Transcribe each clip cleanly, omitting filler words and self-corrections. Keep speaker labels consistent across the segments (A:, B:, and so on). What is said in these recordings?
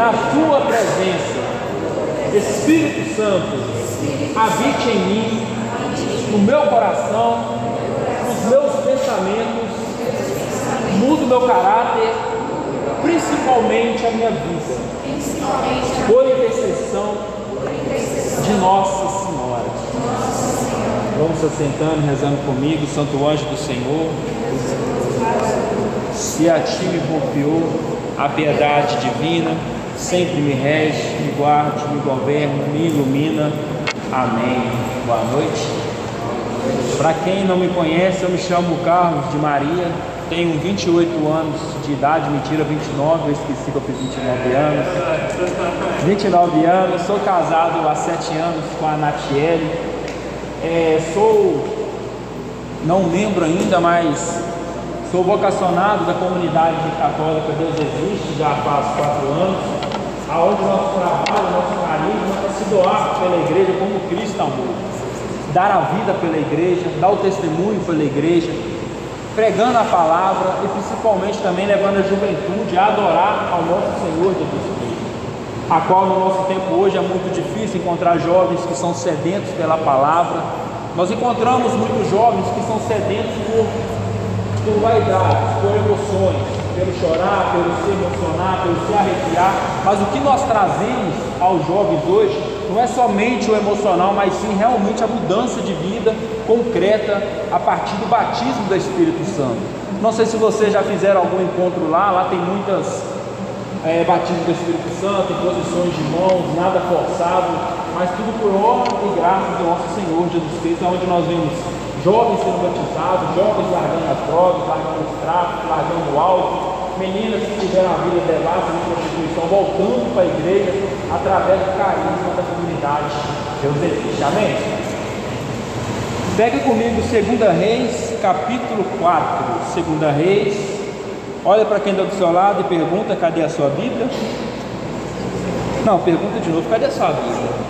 A: na tua presença. Espírito Santo, habite em mim, no meu coração, nos meus pensamentos, muda o meu caráter, principalmente a minha vida, por intercessão de Nossa Senhora. Vamos se assentando, rezando comigo. Santo anjo do Senhor, se a ti me confiou a piedade divina, sempre me rege, me guarde, me governe, me ilumina. Amém. Boa noite. Para quem não me conhece, eu me chamo Carlos de Maria, tenho 28 anos de idade, mentira, 29, eu esqueci que eu fiz 29 anos. 29 anos, sou casado há 7 anos com a Natiele. Sou, não lembro ainda, mas sou vocacionado da comunidade católica Deus Existe, já faz 4 anos, aonde nosso trabalho, nosso carisma é se doar pela igreja como Cristo amou, dar a vida pela igreja, dar o testemunho pela igreja, pregando a palavra e principalmente também levando a juventude a adorar ao nosso Senhor Jesus Cristo, a qual no nosso tempo hoje é muito difícil encontrar jovens que são sedentos pela palavra. Nós encontramos muitos jovens que são sedentos por vaidade, por emoções, pelo chorar, pelo se emocionar, pelo se arrepiar, mas o que nós trazemos aos jovens hoje não é somente o emocional, mas sim realmente a mudança de vida concreta a partir do batismo do Espírito Santo. Não sei se vocês já fizeram algum encontro lá tem muitas batismos do Espírito Santo, imposições de mãos, nada forçado, mas tudo por honra e graça do nosso Senhor Jesus Cristo, onde nós vemos jovens sendo batizados, jovens largando as drogas, largando os tráficos, largando o álcool, meninas que tiveram a vida devassa de prostituição, voltando para a igreja através do carisma da comunidade Deus Existe. Amém? Pega comigo 2 Reis, capítulo 4. 2 Reis, olha para quem está do seu lado e pergunta: cadê a sua Bíblia? Não, pergunta de novo: cadê a sua Bíblia?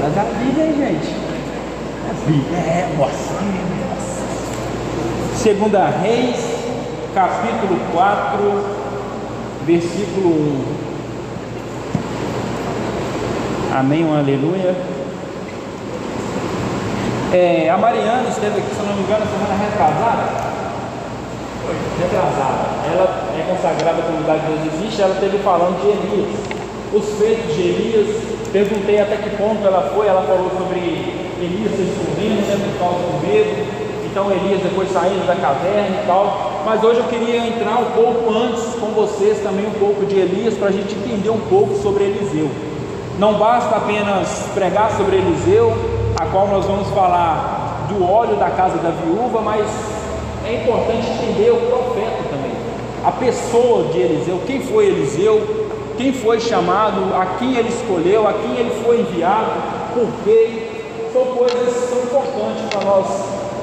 A: Mas a Bíblia, hein, gente? A Bíblia, nossa. 2 Reis, capítulo 4, versículo 1. Amém, um aleluia. A Mariana esteve aqui, se eu não me engano, semana retrasada. Ela é consagrada à comunidade de Deus Existe. Ela esteve falando de Elias, os feitos de Elias. Perguntei até que ponto ela foi. Ela falou sobre Elias se escondendo, por causa do medo. Então Elias depois saindo da caverna e tal. Mas hoje eu queria entrar um pouco antes com vocês também um pouco de Elias, para a gente entender um pouco sobre Eliseu. Não basta apenas pregar sobre Eliseu, a qual nós vamos falar do óleo da casa da viúva, mas é importante entender o profeta também, a pessoa de Eliseu. Quem foi Eliseu, quem foi chamado, a quem ele escolheu, a quem ele foi enviado, por quê. São coisas que são importantes para nós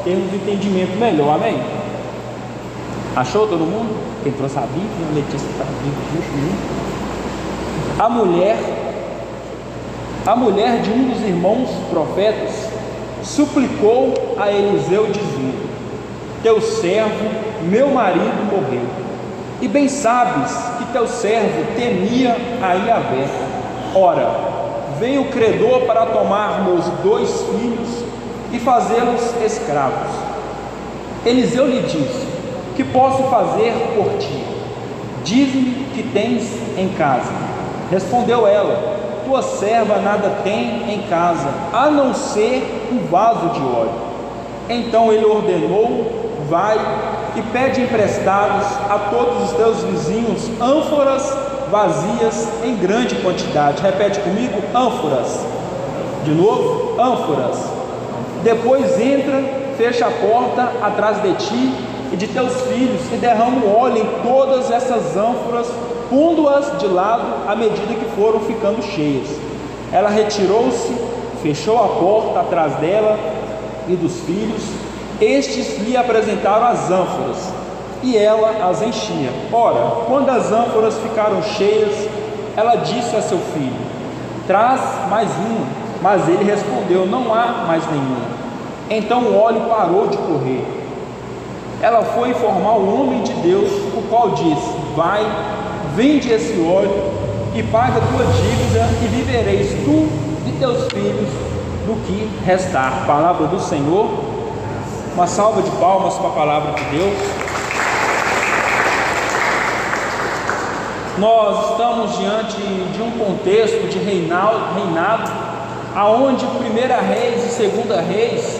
A: termos um entendimento melhor. Amém? Achou todo mundo? Quem trouxe a Bíblia? A Letícia está vindo. A mulher de um dos irmãos profetas suplicou a Eliseu dizendo: teu servo, meu marido, morreu, e bem sabes que teu servo temia a Yahvé. Ora, veio o credor para tomar meus 2 filhos e fazê-los escravos. Eliseu lhe disse: que posso fazer por ti? Diz-me que tens em casa. Respondeu ela: tua serva nada tem em casa, a não ser um vaso de óleo. Então ele ordenou: vai e pede emprestados a todos os teus vizinhos ânforas vazias em grande quantidade. Repete comigo: ânforas. De novo: ânforas. Depois entra, fecha a porta atrás de ti e de teus filhos e derrama o óleo em todas essas ânforas, pondo-as de lado à medida que foram ficando cheias. Ela retirou-se, fechou a porta atrás dela e dos filhos. Estes lhe apresentaram as ânforas e ela as enchia. Ora, quando as ânforas ficaram cheias, ela disse a seu filho: traz mais uma. Mas ele respondeu: não há mais nenhuma. Então o óleo parou de correr. Ela foi informar o homem de Deus, o qual disse: vai, vende esse óleo e paga a tua dívida, e vivereis tu e teus filhos do que restar. Palavra do Senhor. Uma salva de palmas para a palavra de Deus. Nós estamos diante de um contexto de reinado, aonde 1 Reis e 2 Reis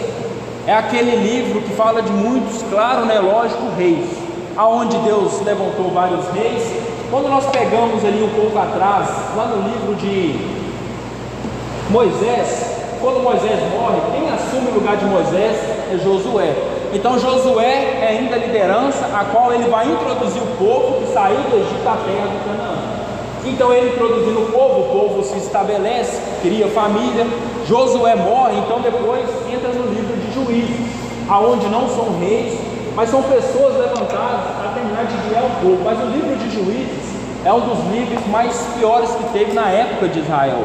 A: é aquele livro que fala de muitos, claro, né, lógico, reis, aonde Deus levantou vários reis. Quando nós pegamos ali um pouco atrás, lá no livro de Moisés, quando Moisés morre, quem assume o lugar de Moisés é Josué. Então Josué é ainda a liderança, a qual ele vai introduzir o povo que saiu do Egito à terra do Canaã. Então ele introduzindo o povo se estabelece, cria família. Josué morre, então depois entra no livro de Juízes, aonde não são reis, mas são pessoas levantadas para terminar de guiar o povo. Mas o livro de Juízes é um dos livros mais piores que teve na época de Israel,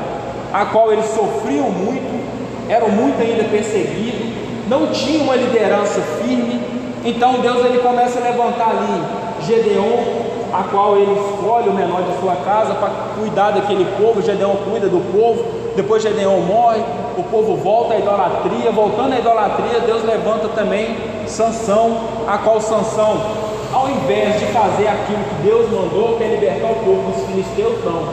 A: a qual eles sofriam muito, eram muito ainda perseguidos, não tinham uma liderança firme. Então Deus ele começa a levantar ali Gedeon, a qual ele escolhe o menor de sua casa para cuidar daquele povo. Gedeon cuida do povo, depois Gedeon morre, o povo volta à idolatria. Voltando à idolatria, Deus levanta também Sansão, a qual Sansão, ao invés de fazer aquilo que Deus mandou, que é libertar o povo dos filisteus, não,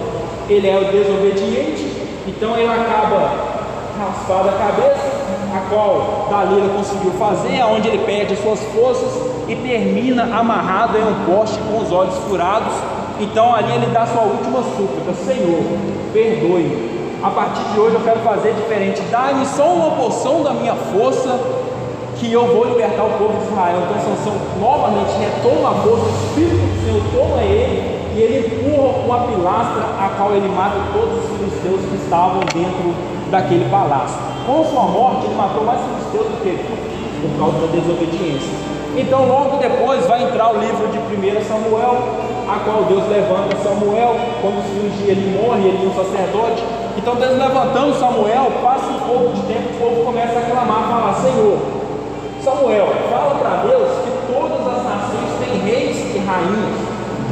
A: ele é o desobediente. Então ele acaba raspado a cabeça, a qual Dalila conseguiu fazer, aonde ele perde suas forças e termina amarrado em um poste com os olhos furados. Então ali ele dá sua última súplica: Senhor, perdoe-me, a partir de hoje eu quero fazer diferente, dá-me só uma porção da minha força, que eu vou libertar o povo de Israel. Então Sansão novamente retoma a força, o Espírito do Senhor toma ele, e ele empurra uma pilastra, a qual ele mata todos os filisteus que estavam dentro daquele palácio. Com sua morte ele matou mais filisteus do que por causa da desobediência. Então logo depois vai entrar o livro de 1 Samuel, a qual Deus levanta Samuel. Quando os filhos de Eli morrem, ele é um sacerdote. Então Deus levantando Samuel, passa um pouco de tempo, o povo começa a clamar, falar: Senhor, Samuel, fala para Deus que todas as nações têm reis e rainhas,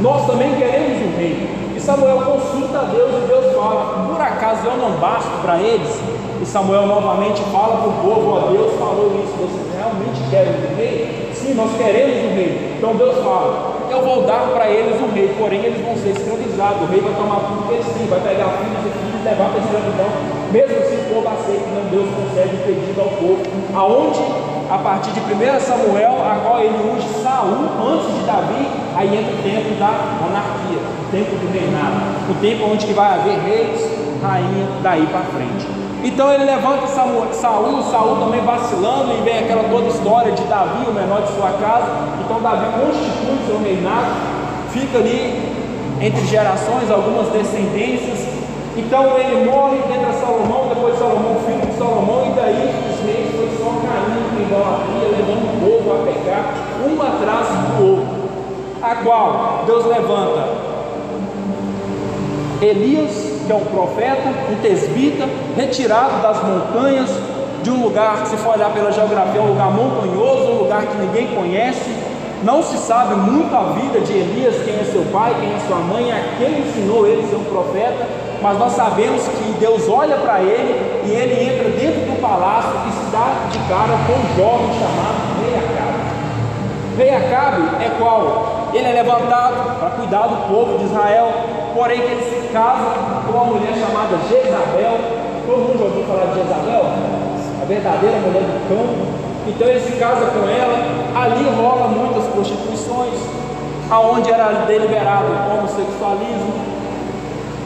A: nós também queremos um rei. E Samuel consulta a Deus, e Deus fala: por acaso eu não basto para eles? E Samuel novamente fala para o povo: ó, Deus falou isso, vocês realmente querem um rei? Sim, nós queremos um rei. Então Deus fala: eu vou dar para eles um rei, porém eles vão ser escravizados. O rei vai tomar tudo que eles têm, vai pegar filhos e filhos e levar para a escravidão. Mesmo assim o povo aceita, não, Deus concede o pedido ao povo, aonde a partir de 1 Samuel, a qual ele unge Saul antes de Davi. Aí entra o tempo da monarquia, o tempo do reinado, o tempo onde que vai haver reis, rainha, daí para frente. Então ele levanta Saul também vacilando, e vem aquela toda história de Davi, o menor de sua casa. Então Davi constitui seu reinado, fica ali entre gerações, algumas descendências. Então ele morre, entra Salomão, depois Salomão, filho de Salomão, e daí os reis foi só caindo em idolatria, levando o povo a pecar, um atrás do outro, a qual Deus levanta Elias, que é um profeta, um tesbita, retirado das montanhas, de um lugar que, se for olhar pela geografia, é um lugar montanhoso, um lugar que ninguém conhece. Não se sabe muito a vida de Elias, quem é seu pai, quem é sua mãe, a quem ensinou ele a ser um profeta, mas nós sabemos que Deus olha para ele, e ele entra dentro do palácio e se dá de cara com um jovem chamado Rei Acabe. Rei Acabe é qual? Ele é levantado para cuidar do povo de Israel, porém que ele se casa com uma mulher chamada Jezabel. Todo mundo já ouviu falar de Jezabel? A verdadeira mulher do campo. Então ele se casa com ela, ali rola muitas prostituições, aonde era deliberado o homossexualismo,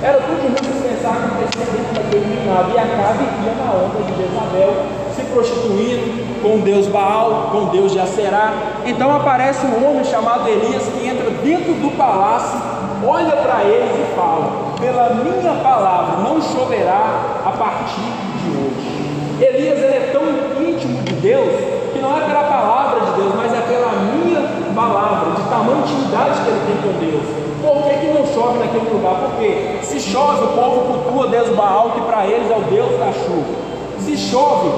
A: era tudo de muito pensar que acontecia dentro daquele reinado. E Acabe ia na onda de Jezabel, se prostituindo com o deus Baal, com o deus de Aserá. Então aparece um homem chamado Elias, que entra dentro do palácio, olha para eles e fala: pela minha palavra não choverá a partir de hoje. Elias ele é tão íntimo de Deus, que não é pela palavra de Deus, mas é pela minha palavra, de tamanha intimidade que ele tem com Deus. Por que não chove naquele lugar? Porque se chove, o povo cultua o deus Baal, que para eles é o deus da chuva. Se chove,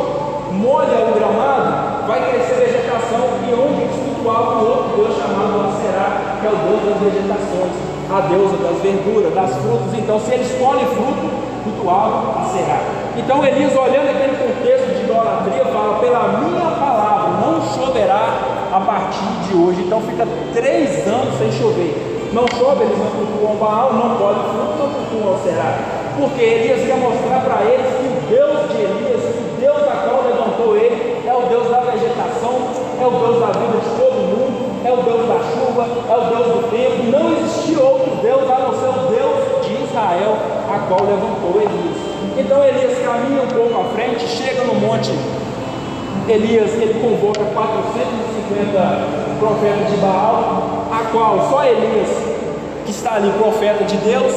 A: molha o gramado, vai crescer vegetação, e onde eles cultuavam um outro Deus chamado Aserá, que é o Deus das vegetações, a deusa das verduras, das frutas. Então, se eles colhem fruto, cultuavam Aserá. Então Elias, olhando aquele contexto de idolatria, fala: pela minha palavra não choverá a partir de hoje. Então fica 3 anos sem chover. Não chove, eles não cultuam Baal, não colhem fruto, não cultuam Aserá. Porque Elias quer mostrar para eles que o Deus de Elias, o Deus da qual levantou ele, é o Deus da vegetação, é o Deus da vida de todo mundo, é o Deus da chuva, é o Deus do tempo. Não existia outro Deus a não ser o Deus de Israel, a qual levantou Elias. Então Elias caminha um pouco à frente, chega no monte. Elias, ele convoca 450 profetas de Baal, a qual só Elias, que está ali, profeta de Deus,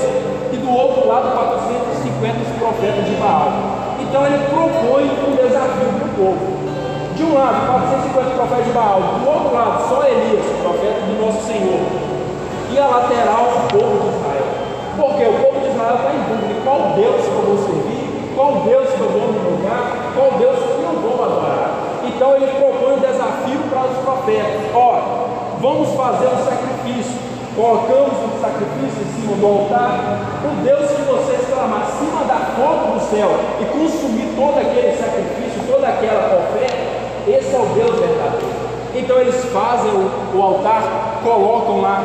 A: e do outro lado 450 profetas de Baal. Então ele propõe um desafio para o povo. De um lado 450 profetas de Baal, do outro lado só Elias, profeta do nosso Senhor, e a lateral o povo de Israel. Porque o povo de Israel está em dúvida: qual Deus que eu vou servir, qual Deus que eu vou me lugar, qual Deus que eu vou adorar. Então ele propõe um desafio para os profetas: olha, vamos fazer um sacrifício. Colocamos um sacrifício em cima do altar. O Deus que vocês clamar acima da fogo do céu e consumir todo aquele sacrifício, toda aquela oferta, esse é o Deus verdadeiro. Então eles fazem o altar, colocam lá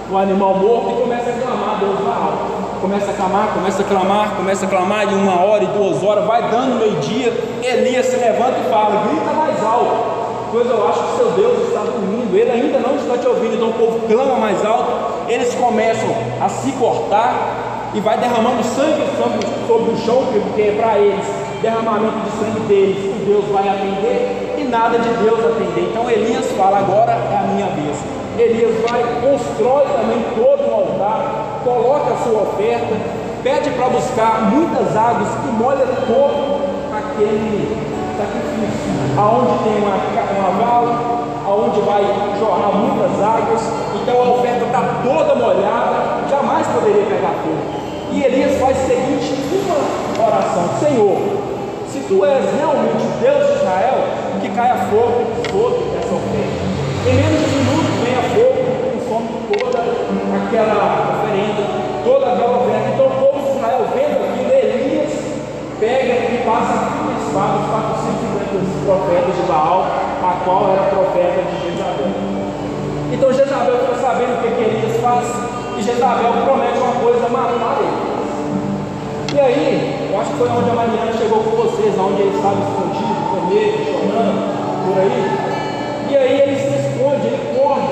A: o animal morto e começa a clamar a Deus Baal. Começa a clamar, começa a clamar, começa a clamar, e 1 hora e 2 horas, vai dando meio-dia. Elias se levanta e fala: grita mais alto, pois eu acho que seu Deus está dormindo, ele ainda não está te ouvindo. Então o povo clama mais alto, eles começam a se cortar e vai derramando sangue sobre o chão, porque para eles, derramamento de sangue deles, o Deus vai atender, e nada de Deus atender. Então Elias fala: agora é a minha vez. Elias vai, constrói também todo um altar, coloca a sua oferta, pede para buscar muitas águas e molha todo aquele sacrifício, aonde tem uma vala, aonde vai jorrar muitas águas. Então a oferta está toda molhada, jamais poderia pegar fogo. E Elias faz o seguinte, uma oração: Senhor, se tu és realmente o Deus de Israel, que caia fogo sobre essa oferta. Em menos de um minuto venha fogo, consome toda aquela oferenda, toda aquela oferta. Então o povo de Israel, vendo aquilo, Elias pega e passa a espada os 450 profetas de Baal, a qual era profeta de Jezabel. Então Jezabel fica sabendo o que Elias faz, e Jezabel promete uma coisa: matar ele. E aí, eu acho que foi onde a Mariana chegou com vocês, onde ele estava escondido, com medo, chorando, por aí. E aí ele se esconde, ele corre.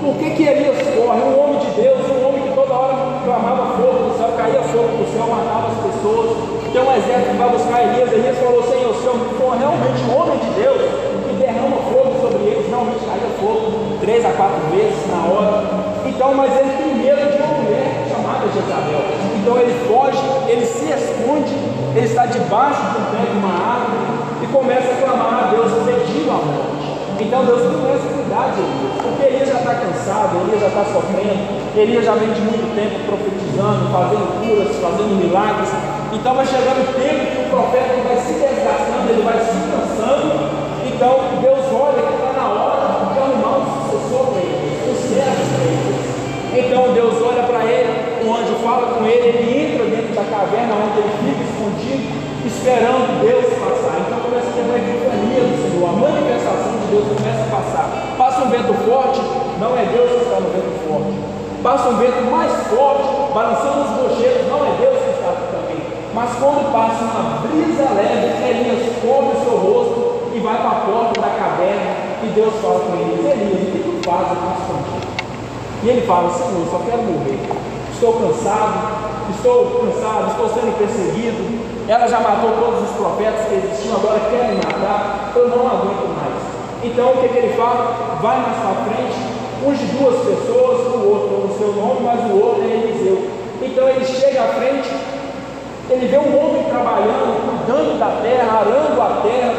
A: Por que Elias corre? Um homem de Deus, um homem que toda hora clamava fogo do céu, caía fogo do céu, matava as pessoas. Tem um exército que vai buscar Elias. Elias falou: Senhor, se eu for realmente um homem de Deus, que derrama fogo sobre eles, realmente caía fogo 3 a 4 vezes na hora. Então, mas ele tem medo de uma mulher chamada Jezabel. Então ele foge, ele se esconde, ele está debaixo de um pé de uma árvore e começa a clamar a Deus, pedindo a morte. Então Deus começa a cuidar de Elias, porque Elias já está cansado, Elias já está sofrendo, Elias já vem de muito tempo profetizando, fazendo curas, fazendo milagres. Então vai chegando o tempo que o profeta vai se desgastando, ele vai se cansando. Então Deus olha que está na hora de arrumar um sucessor para ele, um servo para ele. Então Deus olha para ele, um anjo fala com ele, ele entra dentro da caverna onde ele fica escondido, esperando Deus passar. Então começa a ter uma epifania do Senhor, a manifestação de Deus começa a passar. Passa um vento forte, não é Deus que está no vento forte. Passa um vento mais forte, balançando os bocheiros, não é Deus que está também. Mas quando passa uma brisa leve, Elias cobre o seu rosto e vai para a porta da caverna, e Deus fala com Elias: Elias, o que tu fazes aqui escondido? E ele fala: Senhor, só quero morrer. Estou cansado, estou sendo perseguido. Ela já matou todos os profetas que existiam, agora quer me matar, eu não aguento mais. Então o que ele fala? Vai mais para frente, unge 2 pessoas, o outro no seu nome, mas o outro é Eliseu. Então ele chega à frente, ele vê um homem trabalhando, cuidando da terra, arando a terra,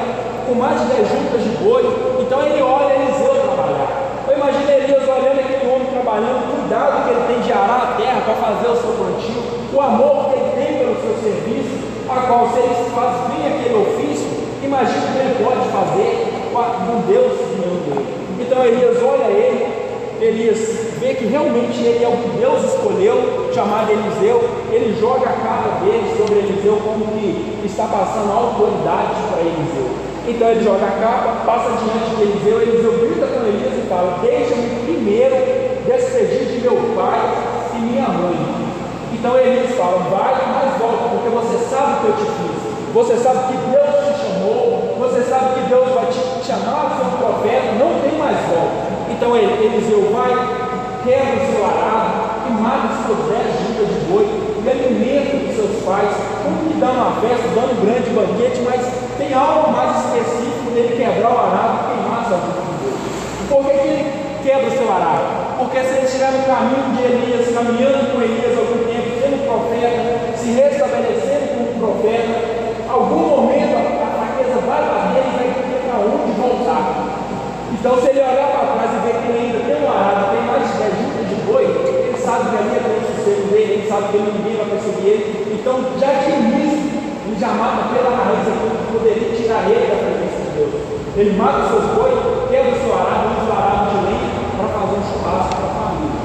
A: com mais de 10 juntas de boi. Então ele olha Eliseu trabalhar. Eu imagino Elias olhando aquele homem trabalhando, o cuidado que ele tem de arar a terra para fazer o seu plantio, o amor que ele tem pelo seu serviço, a qual se ele faz bem aquele ofício, imagina o que ele pode fazer com Deus guiando ele. Então Elias olha ele, Elias vê que realmente ele é o que Deus escolheu, chamado Eliseu. Ele joga a cara dele sobre Eliseu como que está passando autoridade para Eliseu. Então ele joga a capa, passa diante de Eliseu, Eliseu grita com Elias e fala: deixa-me primeiro despedir de meu pai e minha mãe. Então Elias fala: vai, mas volta, porque você sabe o que eu te fiz, você sabe que Deus te chamou, você sabe que Deus vai te chamar a ser um profeta, não tem mais volta. Então Eliseu vai, quebra o seu arado e mata os seus 10 juntas de boi e alimenta os seus pais, como que dá uma festa, dando um grande banquete, mas tem algo mais específico dele quebrar o arado e queimar essa junta de boi. Por que ele quebra o seu arado? Porque se ele estiver no caminho de Elias, caminhando com Elias algum tempo, sendo profeta, se restabelecendo como profeta, algum momento a fraqueza vai bater e vai ter para onde voltar. Então, se ele olhar para trás e ver que ele ainda tem um arado, tem mais de 10 juntas de boi, ele sabe que ali é o sossego dele, ele sabe que ninguém vai perseguir ele. Então, já que nisso, ele já mata pela raiz aquilo que poderia tirar ele da presença de Deus. Ele mata os seus bois, quebra o seu arado, usa o arado de lenha para fazer um churrasco para a família.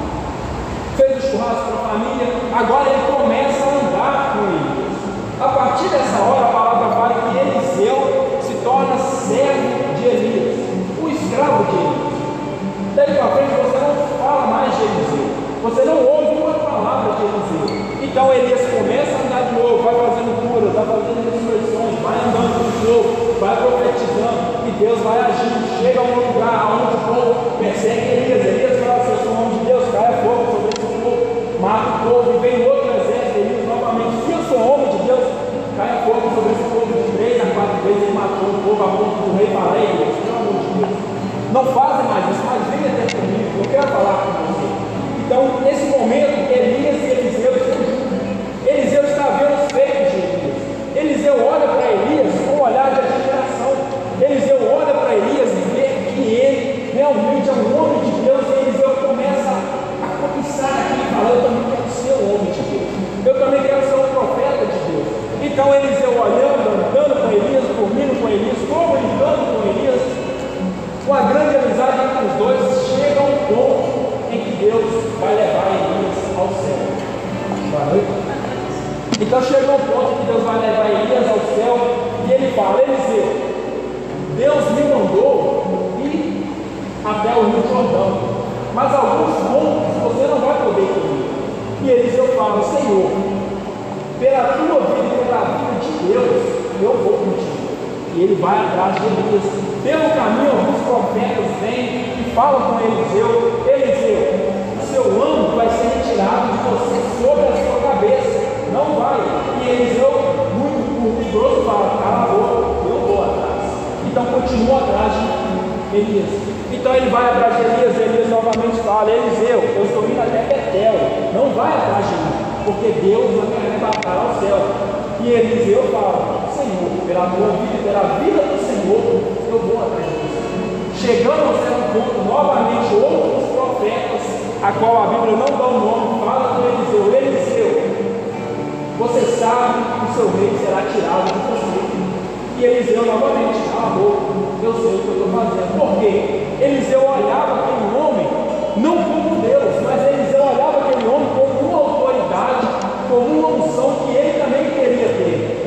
A: Fez o churrasco para a família, agora ele começa a andar com Elias. A partir dessa hora, a palavra fala que Eliseu se torna servo de Elias, o escravo de Elias. Daí para frente você não fala mais de Eliseu, você não ouve uma palavra de Eliseu. Então Elias começa a andar de novo, vai fazendo curas, vai fazendo ressurreições, vai andando de novo, vai profetizando, e Deus vai agindo. Chega a um lugar onde o povo persegue Elias. Elias fala assim: eu sou o homem de Deus, caia fogo sobre esse povo, mata o povo, e vem outro exército. Elias novamente: se eu sou homem de Deus, caia fogo sobre esse povo. De 3 a 4 vezes ele matou o povo a ponto do rei falar: Elias, pelo amor de Deus, não fazem mais isso, mas venha até comigo, eu quero falar com você. Então, nesse momento, Elias e Eliseu estão juntos. Eliseu está vendo os feitos de Elias. Eliseu olha para Elias com um olhar de admiração. Eliseu olha para Elias e vê que ele realmente é um homem de Deus. E Eliseu começa a cobiçar aqui e fala: eu também quero ser um homem de Deus, eu também quero ser um profeta de Deus. Então Eliseu olhando, andando com Elias, dormindo com Elias, comunicando com Elias, com a grande amizade entre os dois, chega um ponto em que Deus vai levar Elias ao céu. Boa noite. Então chega um ponto que Deus vai levar Elias ao céu e ele fala: Eliseu, Deus me mandou ir até o Rio Jordão, mas alguns montes você não vai poder ir. E Eliseu fala: Senhor, pela tua vida e pela vida de Deus, eu vou contigo. E ele vai atrás de Elias. Pelo caminho, alguns profetas vêm e falam com Eliseu: Eliseu, o seu ânimo vai ser retirado de você sobre a sua cabeça, não vai. E Eliseu, muito grosso, fala: cala a boca, eu vou atrás. Então continua atrás de Elias. Então ele vai atrás de Elias. Elias novamente fala: Eliseu, eu estou indo até Betel, não vai atrás de mim, porque Deus vai me arrebatar ao céu. E Eliseu fala: Senhor, pela tua vida e pela vida do Senhor, eu vou atrás de você. Chegando ao certo ponto, novamente outros profetas, a qual a Bíblia não dá o nome, fala com Eliseu: Eliseu, você sabe que o seu rei será tirado de você. E Eliseu novamente: cala a boca, eu sei o que eu estou fazendo. Por quê? Eliseu olhava aquele homem não como Deus, mas Eliseu olhava aquele homem como uma autoridade, como uma unção que ele também queria ter,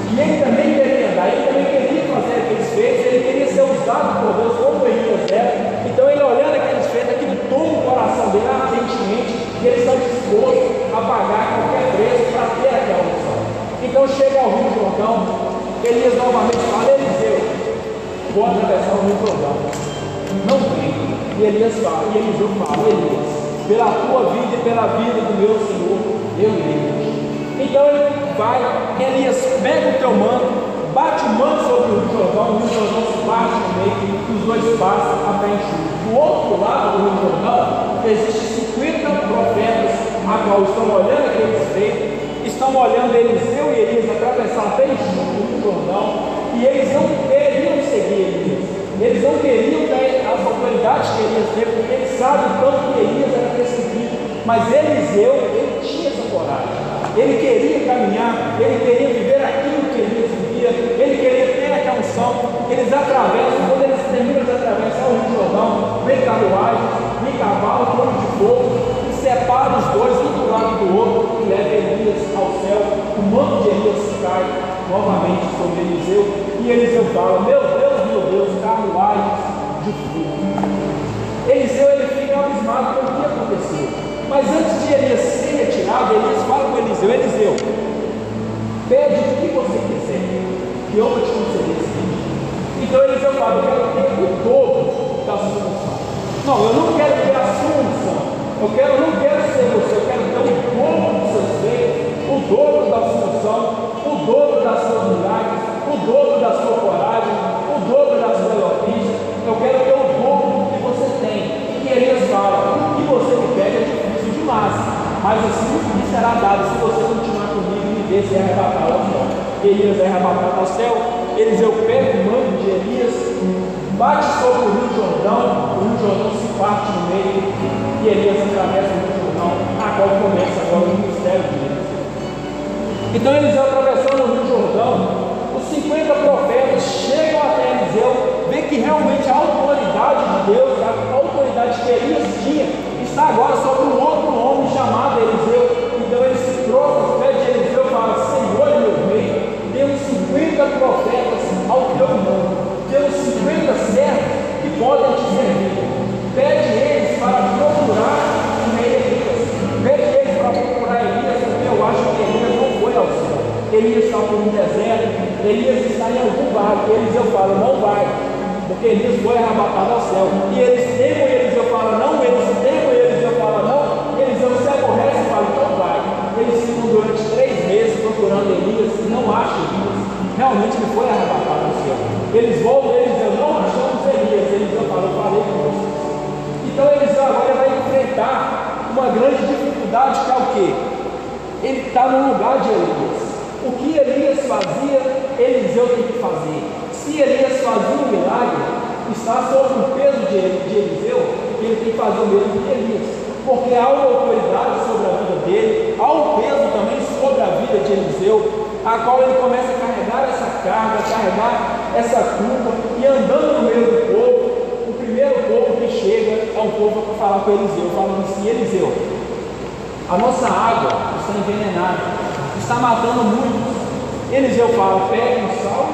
A: que ele também queria dar, ele também queria fazer aqueles feitos, ele queria ser usado por Deus como Elias era. Então ele olhando aqueles feitos, aquilo toma o coração dele ardentemente, e ele está disposto a pagar qualquer preço para ter aquela unção. Então chega ao Rio Jordão, Elias novamente fala: Eliseu, vou atravessar o Rio Jordão, não vem. E Elias fala, e Eliseu fala: Elias, pela tua vida e pela vida do meu Senhor, eu irei. Então ele vai, Elias pega o teu manto, bate o manto sobre o Rio Jordão se bate no meio, e os dois passam a pé enxuto. Do outro lado do Rio Jordão, existem 50 profetas, a qual estão olhando aqueles feitos, estão olhando Eliseu e Elias atravessar bem enxuto o Rio Jordão, e eles não queriam seguir Elias. Eles não queriam ter as autoridades que Elias teve, porque eles sabem o tanto que Elias era perseguido. Mas Eliseu, ele tinha essa coragem. Ele queria caminhar, ele queria viver aquilo que Elias vivia, ele queria ter que a unção, eles atravessam, quando eles terminam de atravessar o Rio Jordão, vem carruagem, vem cavalo, trono de fogo, e separa os dois, um do lado do outro, e leva Elias ao céu. O manto de Elias cai novamente sobre Eliseu, e Eliseu fala: meu Deus, carruagens de fogo. Eliseu, ele fica abismado com o que aconteceu. Mas antes de Elias ser retirado, Elias fala com Eliseu: Eliseu, pede o que você quiser, que eu vou te conceder esse pedido. Então Eliseu fala: eu quero ter o dobro da sua unção. Não, eu não quero ter a sua unção. Eu não quero ser você, eu quero ter o dobro dos seus feitos, o dobro da sua unção, o dobro das suas milagres, o dobro da sua coragem, o dobro da sua eloquência. Eu quero ter o dobro do que você tem. E Elias fala: o que você me pede é difícil demais, mas assim me será dado se você continuar comigo e me ver se arrebatado ao céu. Elias é arrebatado ao céu. Eliseu pega o manto de Elias, bate sobre o Rio Jordão se parte no meio, e Elias atravessa o Rio Jordão, a qual começa agora o ministério de Elias. Então Eliseu atravessando o Rio Jordão, os 50 profetas chegam até Eliseu, vê que realmente a autoridade de Deus, a autoridade que Elias tinha, está agora sobre um outro homem chamado Eliseu. Então ele se prostra aos pés de Eliseu e fala: Senhor e meu rei, temos 50 profetas ao teu nome, temos 50 servos que podem te servir. Pede eles para procurar o rei Elias, pede eles para procurar Elias, porque eu acho que Elias não foi ao céu. Elias está por um deserto, Elias está em algum vale. Eliseu fala: não vai, porque Elias foi arrebatado ao céu. E eles temem, Eliseu fala: não, eles temem, Eliseu fala: não. Eliseu se aborrece e fala: então vai. Eles ficam durante 3 meses procurando Elias e não acham Elias. Realmente ele foi arrebatado ao céu. Eles voltam, Eliseu: não achamos Elias. Eliseu fala: eu falei com vocês. Então Eliseu agora vai enfrentar uma grande dificuldade, que é o quê? Ele está no lugar de Elias. O que Elias fazia, Eliseu tem que fazer. Se Elias fazia um milagre, está sob o peso de Eliseu, ele tem que fazer o mesmo que Elias, porque há uma autoridade sobre a vida dele, há um peso também sobre a vida de Eliseu, a qual ele começa a carregar essa carga, carregar essa culpa, e andando no meio do povo, o primeiro povo que chega é um povo para falar com Eliseu, falando assim: Eliseu, a nossa água está envenenada, está matando muitos. Eliseu fala: pegue um sal,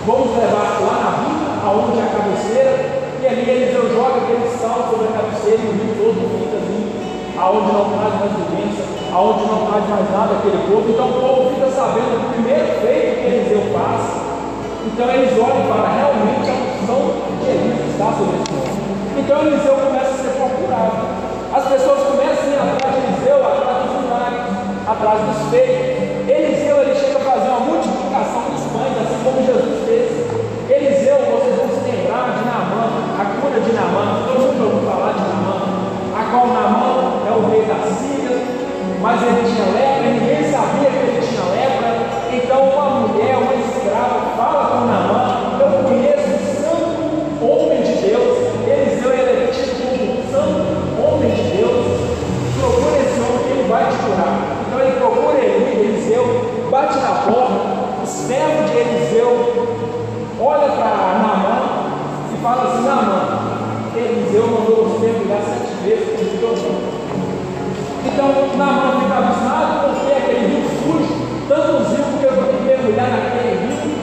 A: vamos levar lá na vila, aonde é a cabeceira, e ali Eliseu joga aquele sal sobre a cabeceira e o rio todo fica limpo, aonde não traz mais doença, aonde não traz mais nada aquele povo. Então o povo fica sabendo do primeiro feito que Eliseu faz. Então eles olham para realmente a unção de Elias está sobre esse homem. Então Eliseu começa a ser procurado. As pessoas começam a ir atrás de Eliseu, atrás dos milagres, atrás dos feitos. Eliseu, ele chega a fazer uma multiplicação dos pães, assim como Jesus fez. Eliseu, vocês vão se lembrar de Naamã, a cura de Naamã. Todo mundo ouviu falar de Naamã, a qual Naamã é o rei da Síria, mas ele tinha lepra, e ninguém sabia que ele tinha lepra. Então uma mulher, uma escrava, fala com Naamã: eu conheço o santo homem de Deus. Eliseu, ele é tido como santo homem de Deus. Procura esse homem que ele vai te curar. Então ele procura Eliseu, bate na porta. O servo de Eliseu olha para Naamã e fala assim: Naamã, Eliseu mandou você mergulhar 7 vezes com o teu nome. Então Naamã fica abismado, porque aquele rio sujo, tantos rios, porque eu vou ter que mergulhar naquele rio.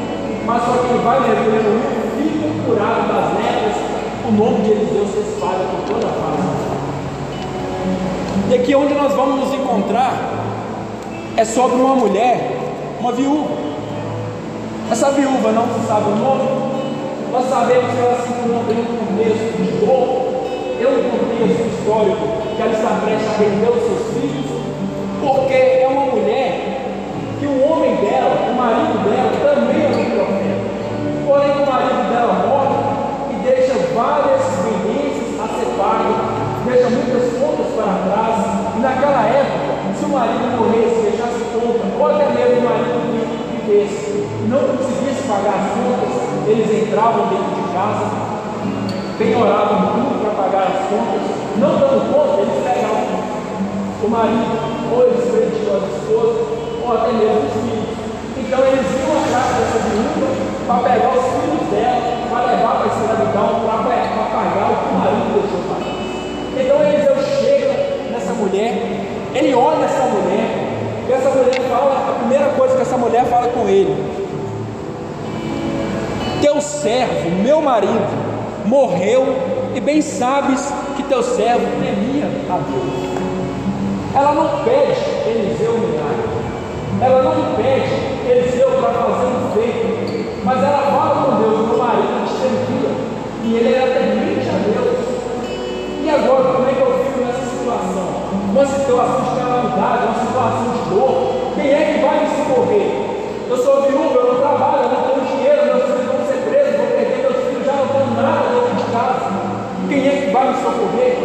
A: Mas só que ele vai mergulhar no rio, fica curado das lepras. O nome de Eliseu se espalha por toda a face. E aqui onde nós vamos nos encontrar é sobre uma mulher, uma viúva. Essa viúva não se sabe o nome. Nós sabemos que ela se encontra em um contexto de dor, em um contexto histórico que ela está prestes a perder os seus filhos, porque é uma mulher que o homem dela, o marido dela, também é um profeta. Porém o marido dela morre e deixa várias pendências a ser pagas, deixa muitas contas para trás. E naquela época, se o marido morresse, deixasse conta, ou até mesmo o marido vivesse e não conseguisse pagar as contas, eles entravam dentro de casa, penhoravam tudo para pagar as contas. Não dando conta, eles pegavam o marido, ou eles prendiam as esposas, ou até mesmo os filhos. Então eles iam atrás dessa viúva para pegar os filhos dela, para levar para a escravidão, para pagar o que o marido deixou para trás. Então Eliseu chega nessa mulher, ele olha essa mulher, e essa mulher fala, a primeira coisa que essa mulher fala com ele: teu servo, meu marido, morreu, e bem sabes que teu servo temia a Deus. Ela não pede Eliseu milagre, ela não pede Eliseu para fazer um feito, mas ela fala com Deus: meu marido te servia, e ele era temente a Deus. E agora, como é que eu fico nessa situação? Uma situação de calamidade, uma situação de dor. Quem é que vai me socorrer? Eu sou viúva, eu não trabalho, eu não tenho dinheiro, meus filhos vão ser presos, vou perder meus filhos, já não tenho nada dentro de casa. Quem é que vai me socorrer?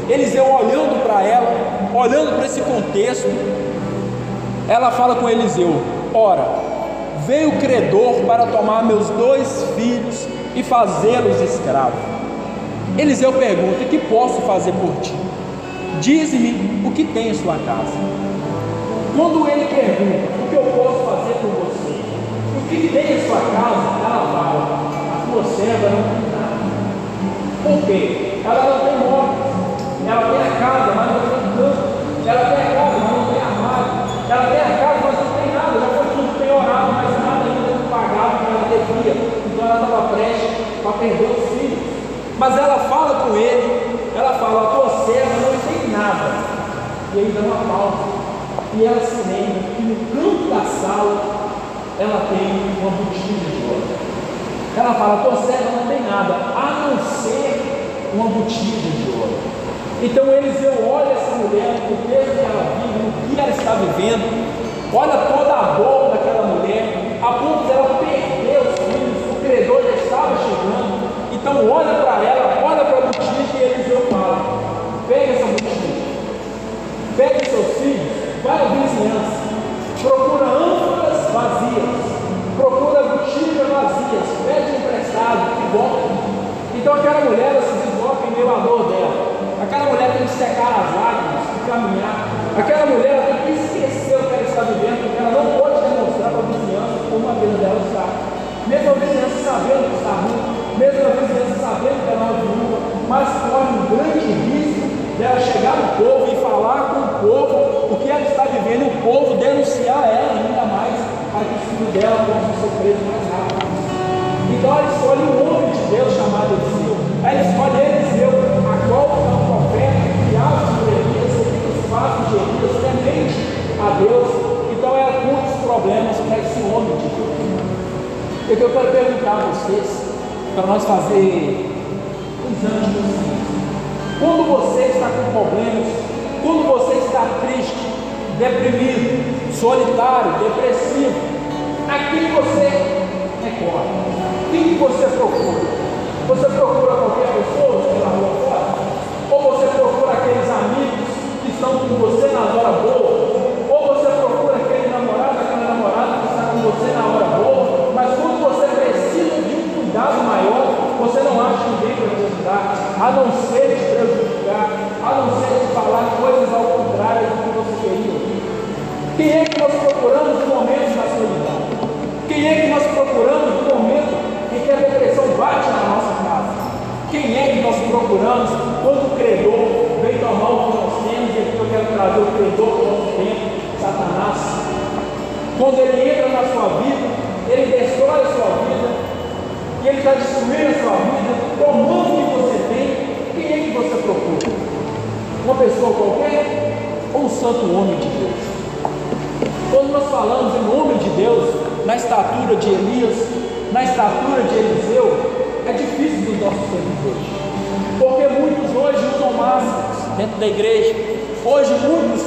A: Eliseu olhando para ela, olhando para esse contexto, ela fala com Eliseu: ora, veio o credor para tomar meus 2 filhos e fazê-los escravos. Eliseu pergunta: que posso fazer por ti? Dize-me o que tem em sua casa. Quando ele pergunta: o que eu posso fazer por você? O que tem em sua casa? Ela fala: a tua serva não tem nada. Por quê? Ela não tem móveis. Ela tem a casa, mas não tem canto. Ela tem a casa, mas não tem armário. Ela tem a casa, mas não tem nada. Já foi tudo penhorado, mas nada ainda pagado que ela devia. Então ela estava prestes para perder os filhos. Mas ela fala com ele, ela fala: a tua serva não tem nada. E aí dá uma pausa, e ela se lembra que no canto da sala ela tem uma botija de ouro. Ela fala: a tua serva não tem nada, a não ser uma botija de ouro. Então Eliseu olha essa mulher, no contexto que ela vive, no que ela está vivendo, olha toda a dor daquela mulher, a ponto dela perder os filhos, o credor já estava chegando. Então olha para ela, olha para a botija, e Eliseu fala: pega essa botija, pega seus filhos, vai à vizinhança, procura ânforas vazias, procura botijas vazias, pede emprestado e volta. Então aquela mulher, ela se desloca em meio à dor dela. Aquela mulher tem que secar as lágrimas e caminhar. Aquela mulher tem que esquecer o que ela está vivendo, porque ela não pode demonstrar para a vizinhança como a vida dela está. Mesmo a vizinhança sabendo que está ruim, mesmo a vizinhança sabendo que ela é uma viúva, mas corre um grande risco dela chegar no povo e falar com o povo o que ela está vivendo, e o povo denunciar ela ainda mais, para que o filho dela possa ser preso mais rápido. Então ela escolhe um homem de Deus chamado Eliseu. Ela escolhe Eliseu, a qual é um profeta criado por Elias, seguindo os passos de Elias, temente a Deus. Então ela conta os problemas para esse homem de Deus. O que eu quero perguntar a vocês, para nós fazer um exame de consciência: quando você está com problemas, quando você está triste, deprimido, solitário, depressivo, a quem você recorre? Quem você procura? Você procura qualquer pessoa pela rua fora? Ou você procura aqueles amigos que estão com você na hora boa? Ou você procura aquele namorado, aquela namorada que está com você na hora boa, mas quando você precisa de um cuidado maior, você não acha ninguém para te ajudar, a não ser te prejudicar, a não ser te falar coisas ao contrário do que você queria ouvir? Quem é que nós procuramos no momento da solidão? Quem é que nós procuramos no momento em que a depressão bate na nossa casa? Quem é que nós procuramos quando o credor vem tomar o que nós temos? E aqui eu quero trazer o credor do nosso tempo, Satanás. Quando ele entra na sua vida, ele destrói a sua vida, e ele está destruindo a sua vida, tomando o que você tem. Quem é que você procura? Uma pessoa qualquer ou um santo homem de Deus? Quando nós falamos em homem de Deus, na estatura de Elias, na estatura de Eliseu, é difícil dos nossos tempos hoje, porque muitos hoje usam máscaras dentro da igreja. Hoje muitos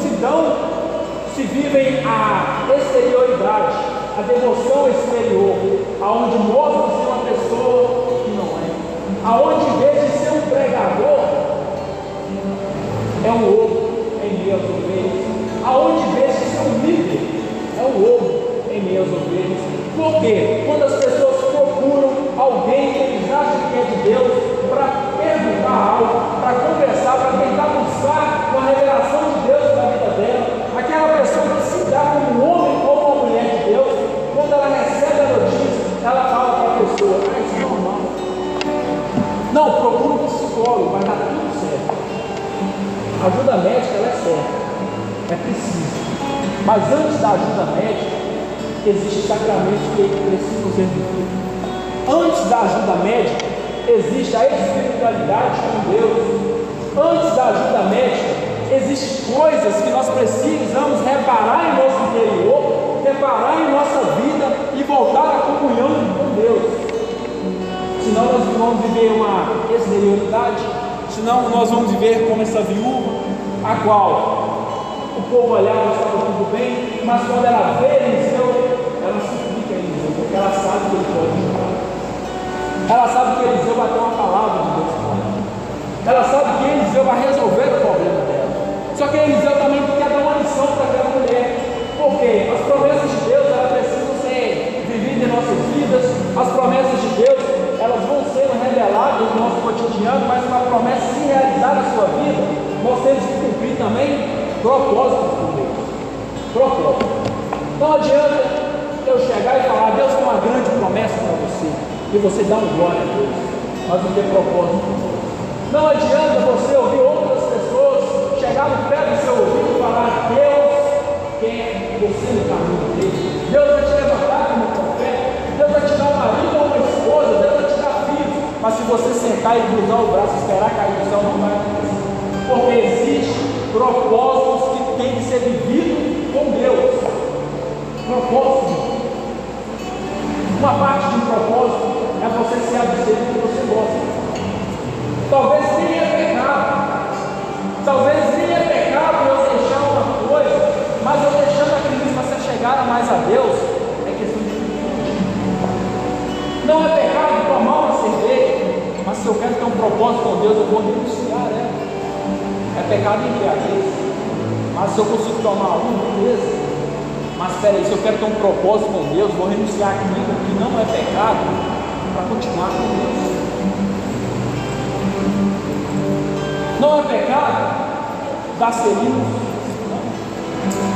A: se vivem a exterioridade, a devoção exterior, aonde mostra ser uma pessoa que não é, aonde em vez de ser um pregador, é um lobo em meio às ovelhas, aonde em vez de ser um líder, é um lobo em meio às ovelhas. Por quê? Quando as pessoas procuram alguém que eles acham que é de Deus para perguntar algo, para conversar, para tentar buscar uma revelação de Deus na vida dela, aquela pessoa que se dá como um homem ou uma mulher de Deus, quando ela recebe a notícia, ela fala certo, é preciso. Mas antes da ajuda médica, existem sacramentos que precisam ser vividos. Antes da ajuda médica, existe a espiritualidade com Deus. Antes da ajuda médica, existem coisas que nós precisamos reparar em nosso interior, reparar em nossa vida e voltar à comunhão com Deus. Senão nós vamos viver uma exterioridade, senão nós vamos viver como essa viúva, a qual o povo olhava, estava tudo bem, mas quando ela vê Eliseu, ela suplica a Eliseu, porque ela sabe que ele pode ajudar. Ela sabe que Eliseu vai ter uma palavra de Deus para ela. Ela sabe que Eliseu vai resolver o problema dela. Só que Eliseu também quer dar uma lição para aquela mulher, porque as promessas de Deus, elas precisam ser vividas em nossas vidas. As promessas de Deus, elas vão sendo reveladas no nosso cotidiano, mas para a promessa se realizar na sua vida, nós temos que cumprir também propósitos com Deus. Propósito. Não adianta eu chegar e falar, Deus tem uma grande promessa para você, e você dá um glória a Deus, mas não tem propósito com Deus. Não adianta você ouvir outras pessoas chegar no pé do seu ouvido e falar, Deus quer você no caminho dele. Deus vai te levantar como profeta, Deus vai te dar um marido ou uma esposa, Deus vai te dar filhos, mas se você sentar e cruzar o braço e esperar cair do céu, não vai acontecer. Porque existe propósitos que têm que ser vividos com Deus. Propósito. Uma parte de um propósito é você ser abster do que você gosta. Talvez nem é pecado. Talvez nem é pecado eu deixar uma coisa, mas eu deixando aquilo para você chegar mais a Deus, é questão de vida. Não é pecado tomar uma cerveja, mas se eu quero ter um propósito com Deus, eu vou renunciar a ela. É pecado embriaguez, mas se eu consigo tomar beleza. Mas espera aí, se eu quero ter um propósito com Deus, vou renunciar aquilo que não é pecado para continuar com Deus. Não é pecado dar selinhos.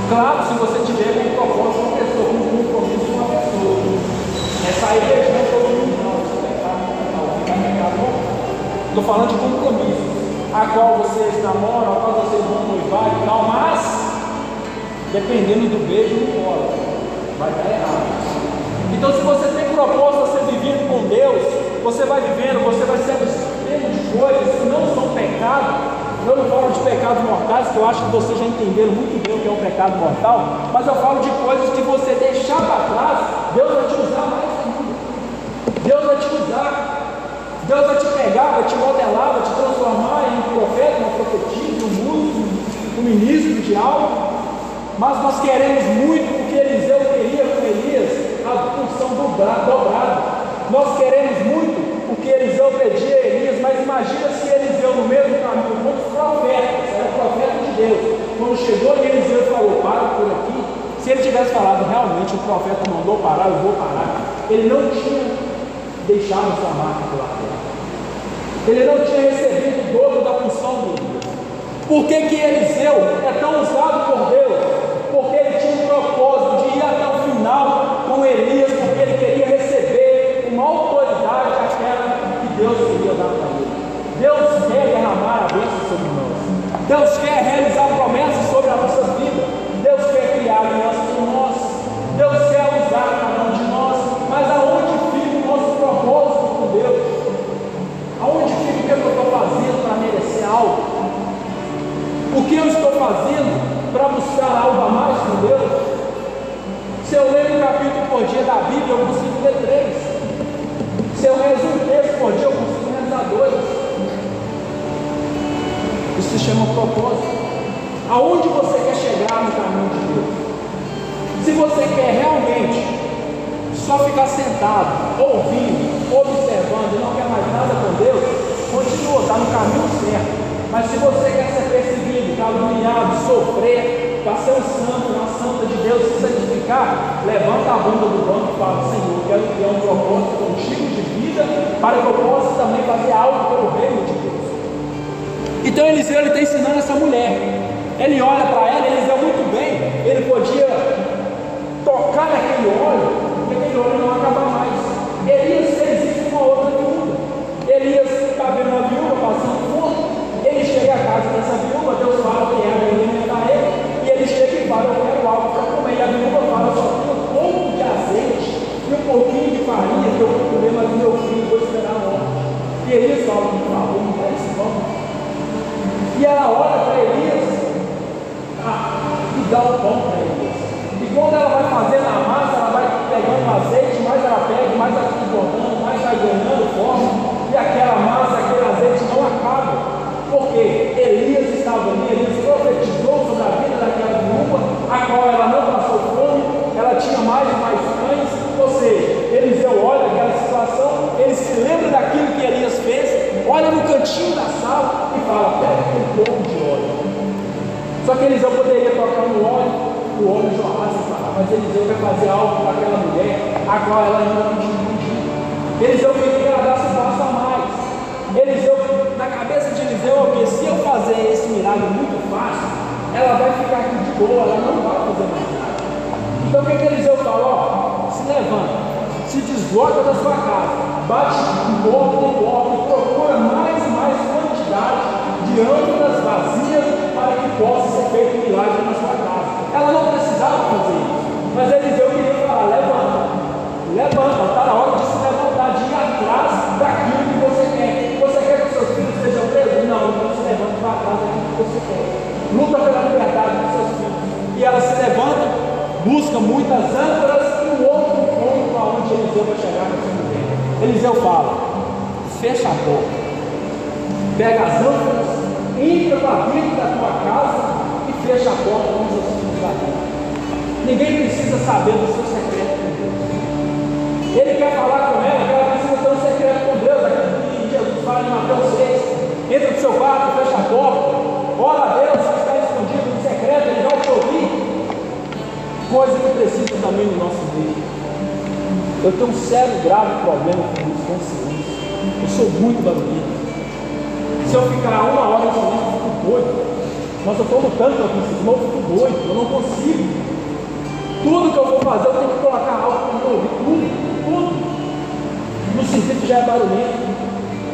A: Claro, se você tiver um propósito com uma pessoa, um compromisso com uma pessoa, é sair beijando todo mundo, não, isso é pecado, não é pecado. Estou falando de compromisso, a qual vocês namoram, a qual vocês vão noivar e tal, mas dependendo do beijo, não rola, vai dar errado. Então, se você tem propósito a ser vivido com Deus, você vai vivendo, você vai se abstendo de coisas que não são pecado. Eu não falo de pecados mortais, que eu acho que vocês já entenderam muito bem o que é um pecado mortal, mas eu falo de coisas que você deixar para trás, Deus vai te usar mais ainda. Deus vai te usar, Deus vai te pegar, vai te modelar, vai te transformar em um profeta, uma profetisa, um músico, um ministro de algo. Mas nós queremos muito o que Eliseu queria com Elias, a função dobrada. Nós queremos muito o que Eliseu pedia a Elias, mas imagina se Eliseu no mesmo caminho, como os profetas, era profeta de Deus, quando chegou em Eliseu e falou, para por aqui, se ele tivesse falado, realmente o profeta mandou parar, eu vou parar, ele não tinha deixado sua marca pela terra, ele não tinha recebido o dobro da função de Elias. Por que Eliseu é tão usado por Deus? Porque ele tinha um propósito de ir até o final com Elias, porque ele queria receber uma autoridade aquela que Deus queria dar para ele. Deus quer derramar a bênção sobre nós. Deus quer realizar promessas sobre a nossa vida. Deus quer criar alianças com nós. Deus quer usar cada um de nós. Mas aonde fica o nosso propósito com Deus? Aonde fica o que eu estou fazendo para merecer algo? O que eu estou fazendo para buscar algo a mais com Deus? Se eu ler um capítulo por dia da Bíblia, eu consigo ler 3. Se eu rezo um texto por dia, eu consigo rezar 2. Isso se chama propósito. Aonde você quer chegar no caminho de Deus? Se você quer realmente só ficar sentado, ouvindo, observando e não quer mais nada com Deus, continua, está no caminho certo. Mas se você quer ser perseguido, caluniado, sofrer, para ser um santo, uma santa de Deus, se santificar, levanta a bunda do banco e fala, Senhor, eu quero criar um propósito contigo de vida, para que eu possa também fazer algo pelo reino de Deus. Então Eliseu está ensinando essa mulher. Ele olha para ela, Eliseu muito bem, ele podia tocar naquele óleo, e aquele óleo não acaba mais. Elias fez isso com uma outra viúva. Elias está vendo uma viúva passando fome. Ele chega à casa dessa viúva, Deus fala que ela é dá o pão para Elias. E quando ela vai fazendo a massa, ela vai pegando o azeite, mais ela pega, mais ela vai botando, mais vai ganhando forma, e aquela massa, aquele azeite não acaba. Porque Elias estava ali, Elias profetizou sobre a vida daquela viúva, a qual ela não passou fome, ela tinha mais e mais cães. Ou seja, Eliseu olha aquela situação, ele se lembra daquilo que Elias fez, olha no cantinho da sala e fala: pega um pouco de óleo. Só que Eliseu poderia tocar no óleo, o óleo jorrasse e falar, mas Eliseu vai fazer algo para aquela mulher, a qual ela ainda não tinha entendido. Eliseu queria que ela desse um passo a mais. Eliseu, na cabeça de Eliseu, é o que? Se eu fazer esse milagre muito fácil, ela vai ficar aqui de boa, ela não vai fazer mais nada. Então o que Eliseu falou? Se levanta, se desloca da sua casa, bate em porta e procura mais e mais quantidade de ânforas vazias para que possa ser feito um milagre na sua casa. Ela não precisava fazer isso, mas Eliseu queria falar: levanta, está na hora de se levantar, de ir atrás daquilo que você quer. Você quer que seus filhos sejam presos? Não, então se levanta e vai atrás daquilo que você quer. Luta pela liberdade dos seus filhos. E ela se levanta, busca muitas âncoras e um outro ponto aonde Eliseu vai chegar com essa mulher. Eliseu fala: fecha a porta, pega as âncoras, entra para dentro da tua casa e fecha a porta com os seus filhos lá dentro. Ninguém precisa saber do seu secreto com Deus. Ele quer falar com ela, que ela precisa ter um secreto com Deus. Aquilo que Jesus fala em Mateus 6: entra no seu quarto, fecha a porta, ora a Deus, se está escondido no secreto, ele vai te ouvir. Coisa que precisa também no nosso meio. Eu tenho um sério, grave problema com silêncio. Eu sou muito barulhento. Se eu ficar uma hora em silêncio, eu fico doido. Mas eu estou lutando para conseguir, mas eu fico doido, eu não consigo. Tudo que eu vou fazer, eu tenho que colocar algo para me ouvir, tudo. No serviço já é barulhento.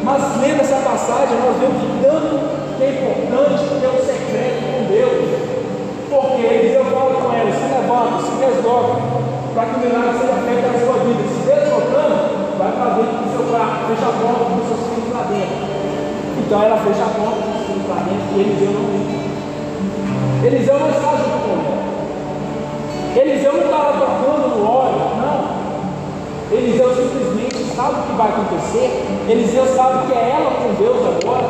A: Mas lendo essa passagem, nós vemos o tanto que é importante ter um secreto com Deus. Porque Eliseu fala com ela: se levanta, se desloca, para que o milagre seja feito na sua vida. Se deslocando, vai para dentro do seu quarto, fecha a porta com os seus filhos lá dentro. Então ela fecha a porta com os filhos lá dentro e Eliseu não entra. Eliseu não está junto com ela. Eliseu não está lá tocando no óleo, não. Eliseu simplesmente sabe o que vai acontecer. Eliseu sabe que é ela com Deus agora.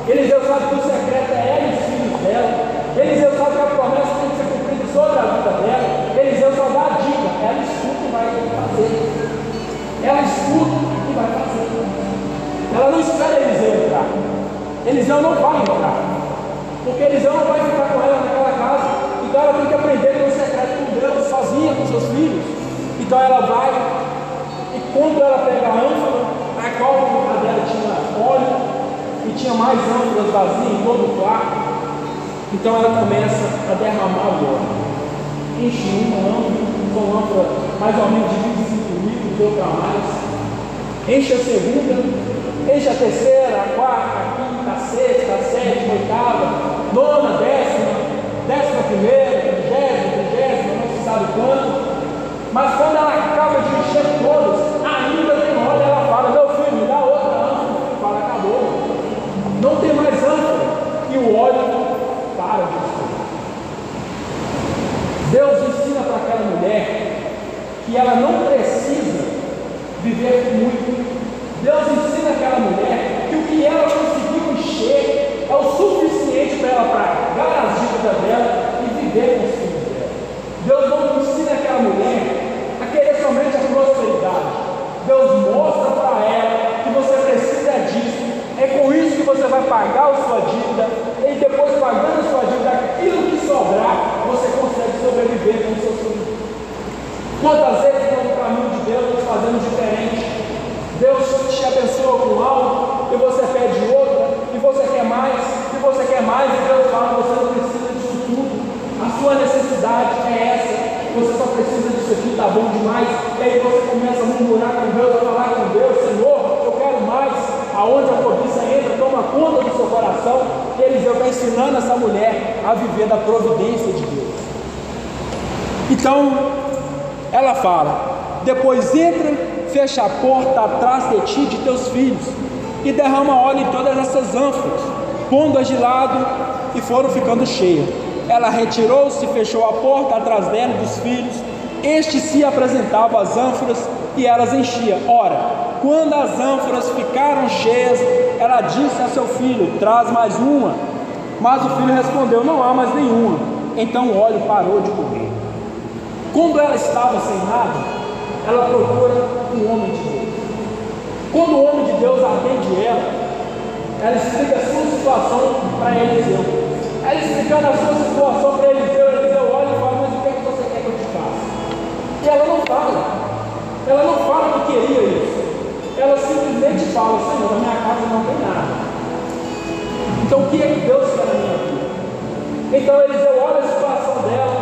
A: Eliseu sabe que o secreto é ela e os filhos dela. Eliseu sabe que a promessa tem que ser cumprida sobre a vida dela. Eliseu só dá a dica: ela escuta e vai fazer. Ela escuta e vai fazer. Ela não espera Eliseu entrar. Eliseu não vai entrar, porque Eliseu não vai ficar com ela naquela casa. Então ela tem que aprender com o secreto com Deus, sozinha com seus filhos. Então ela vai, e quando ela pega a ânfora, a qual a dela tinha óleo, e tinha mais ânforas vazias em todo o quarto, então ela começa a derramar o óleo. Enche uma ânfora mais ou menos de 25 litros, outra mais. Enche a segunda, enche a terceira, a quarta, a quinta, a sexta, a sétima, a oitava, nona, décima primeira, trigésima, não se sabe quanto. Mas quando ela acaba de encher todas, ainda tem óleo. Ela fala: meu filho, me dá outra ânfora. Ele fala: acabou, não tem mais ânfora. E o óleo para de escorrer. Deus ensina para aquela mulher que ela não precisa viver muito. Deus ensina aquela mulher que o que ela conseguiu encher é o suficiente para ela pagar as dívidas dela e viver com os filhos dela. Deus não ensina aquela mulher a querer somente a prosperidade. Deus mostra para ela que você precisa disso. É com isso que você vai pagar a sua dívida, e depois, pagando a sua dívida, aquilo que sobrar, você consegue sobreviver com os seus filhos. Quantas vezes no caminho de Deus nós fazemos diferente? Deus te abençoa com algo, e você pede outra, e você quer mais, e você quer mais, e Deus fala: você não precisa disso tudo, a sua necessidade é essa, você só precisa disso aqui, está bom demais. E aí você começa a murmurar com Deus, a falar com Deus: Senhor, eu quero mais. Aonde a cobiça entra, toma conta do seu coração. E Eliseu está ensinando essa mulher a viver da providência de Deus. Então ela fala: depois entra, fecha a porta atrás de ti e de teus filhos, e derrama óleo em todas essas ânforas, pondo-as de lado, e foram ficando cheias. Ela retirou-se, fechou a porta atrás dela e dos filhos. Este se apresentava às ânforas e elas enchia. Ora, quando as ânforas ficaram cheias, ela disse a seu filho: traz mais uma. Mas o filho respondeu: não há mais nenhuma. Então o óleo parou de correr. Quando ela estava sem nada, ela procura um homem de Deus. Quando o homem de Deus atende ela explica a sua situação para Eliseu. Ela explicando a sua situação para Eliseu, Eliseu olha e fala: mas o que é que você quer que eu te faça? E ela não fala que queria isso. Ela simplesmente fala: Senhor, na minha casa não tem nada. Então o que é que Deus quer na minha vida? Então Eliseu olha a situação dela,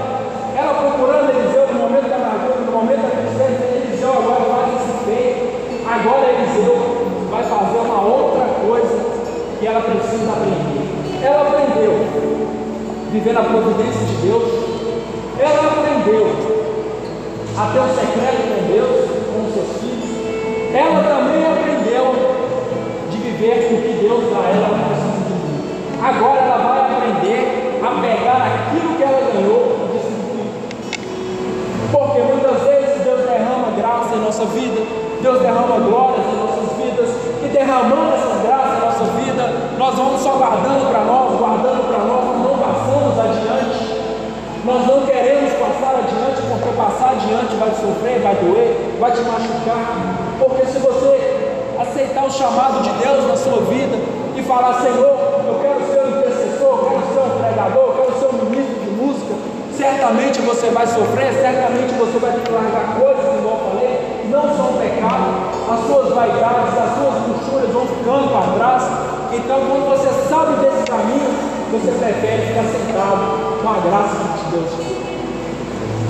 A: ela procurando Eliseu no momento da amargura, no momento da tristeza. Eliseu agora faz esse feito. Agora Eliseu vai fazer uma outra coisa que ela precisa aprender. Ela aprendeu a viver na providência de Deus. Ela aprendeu a ter um secreto com Deus, com os seus filhos. Ela também aprendeu de viver o que Deus dá a ela no processo de vida. Agora ela vai aprender a pegar aquilo que ela ganhou e distribuir. Porque muitas vezes Deus derrama graça em nossa vida, Deus derrama glórias em nossas vidas, e derramando essas graças em nossa vida, nós vamos só guardando para nós, nós não passamos adiante. Nós não queremos passar adiante, porque passar adiante vai sofrer, vai doer, vai te machucar. Porque se você aceitar o chamado de Deus na sua vida e falar: Senhor, eu quero ser um intercessor, eu quero ser um pregador, eu quero ser um ministro de música, certamente você vai sofrer, certamente você vai ter que largar coisas, igual eu falei, que não são pecado. As suas vaidades, as suas luxúrias vão ficando para trás. Então, quando você sabe desse caminho, você prefere ficar sentado com a graça que Deus te deu.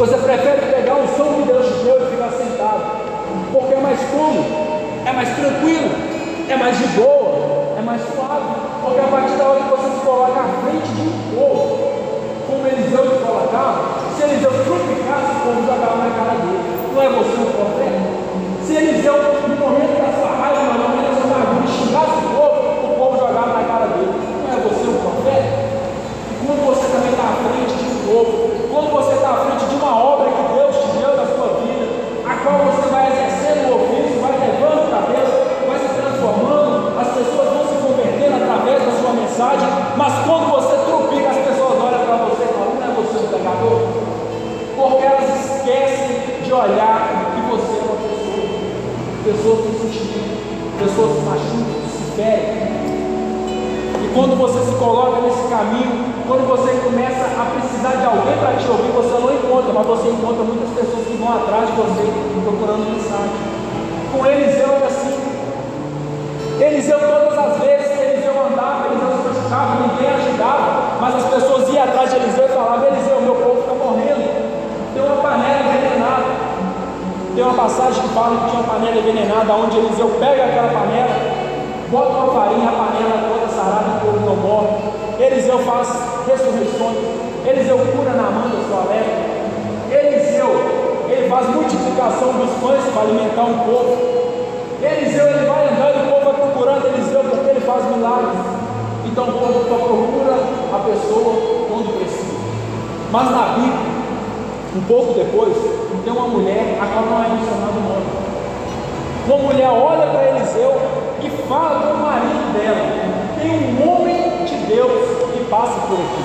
A: Você prefere pegar o som que Deus te deu e ficar sentado, porque é mais cômodo, é mais tranquilo, é mais de boa, é mais suave. Porque a partir da hora que você se coloca à frente de um povo, como Eliseu se colocava, se Eliseu trupicasse, o povo jogava na cara dele. Não é você o profeta? Se Eliseu, no momento da sua raiva, no momento da sua amargura, xingasse o povo jogava na cara dele. Não é você o profeta? E quando você também está à frente de um povo, quando você está à frente de uma obra que Deus te deu na sua vida, a qual você vai exercendo o ofício, vai levando para Deus, vai se transformando, as pessoas vão se convertendo através da sua mensagem, mas quando você trupica, as pessoas olham para você e falam: não é você o pregador? Porque elas esquecem de olhar que você é uma pessoa. Pessoas que se intimidam, pessoas que se machucam, que se ferem. E quando você se coloca nesse caminho, quando você começa a precisar de alguém para te ouvir, você não encontra, mas você encontra muitas pessoas que vão atrás de você procurando mensagem. Com Eliseu era assim. Eliseu, todas as vezes que Eliseu andava, Eliseu se machucava, ninguém ajudava, mas as pessoas iam atrás de Eliseu e falavam: Eliseu, meu povo está morrendo, tem uma panela envenenada. Tem uma passagem que fala que tinha uma panela envenenada, onde Eliseu pega aquela panela, bota uma farinha, a panela toda sarada, o povo não morre. Eliseu faz ressurreições, Eliseu cura na mão da sua lepra. Eliseu, ele faz multiplicação dos pães para alimentar um povo. Eliseu, ele vai andando e o povo vai procurando Eliseu porque ele faz milagres. Então o povo só procura a pessoa quando precisa. Mas na Bíblia, um pouco depois, tem uma mulher, a qual não é mencionado o nome. Uma mulher olha para Eliseu e fala com o marido dela: tem um homem de Deus que passa por aqui.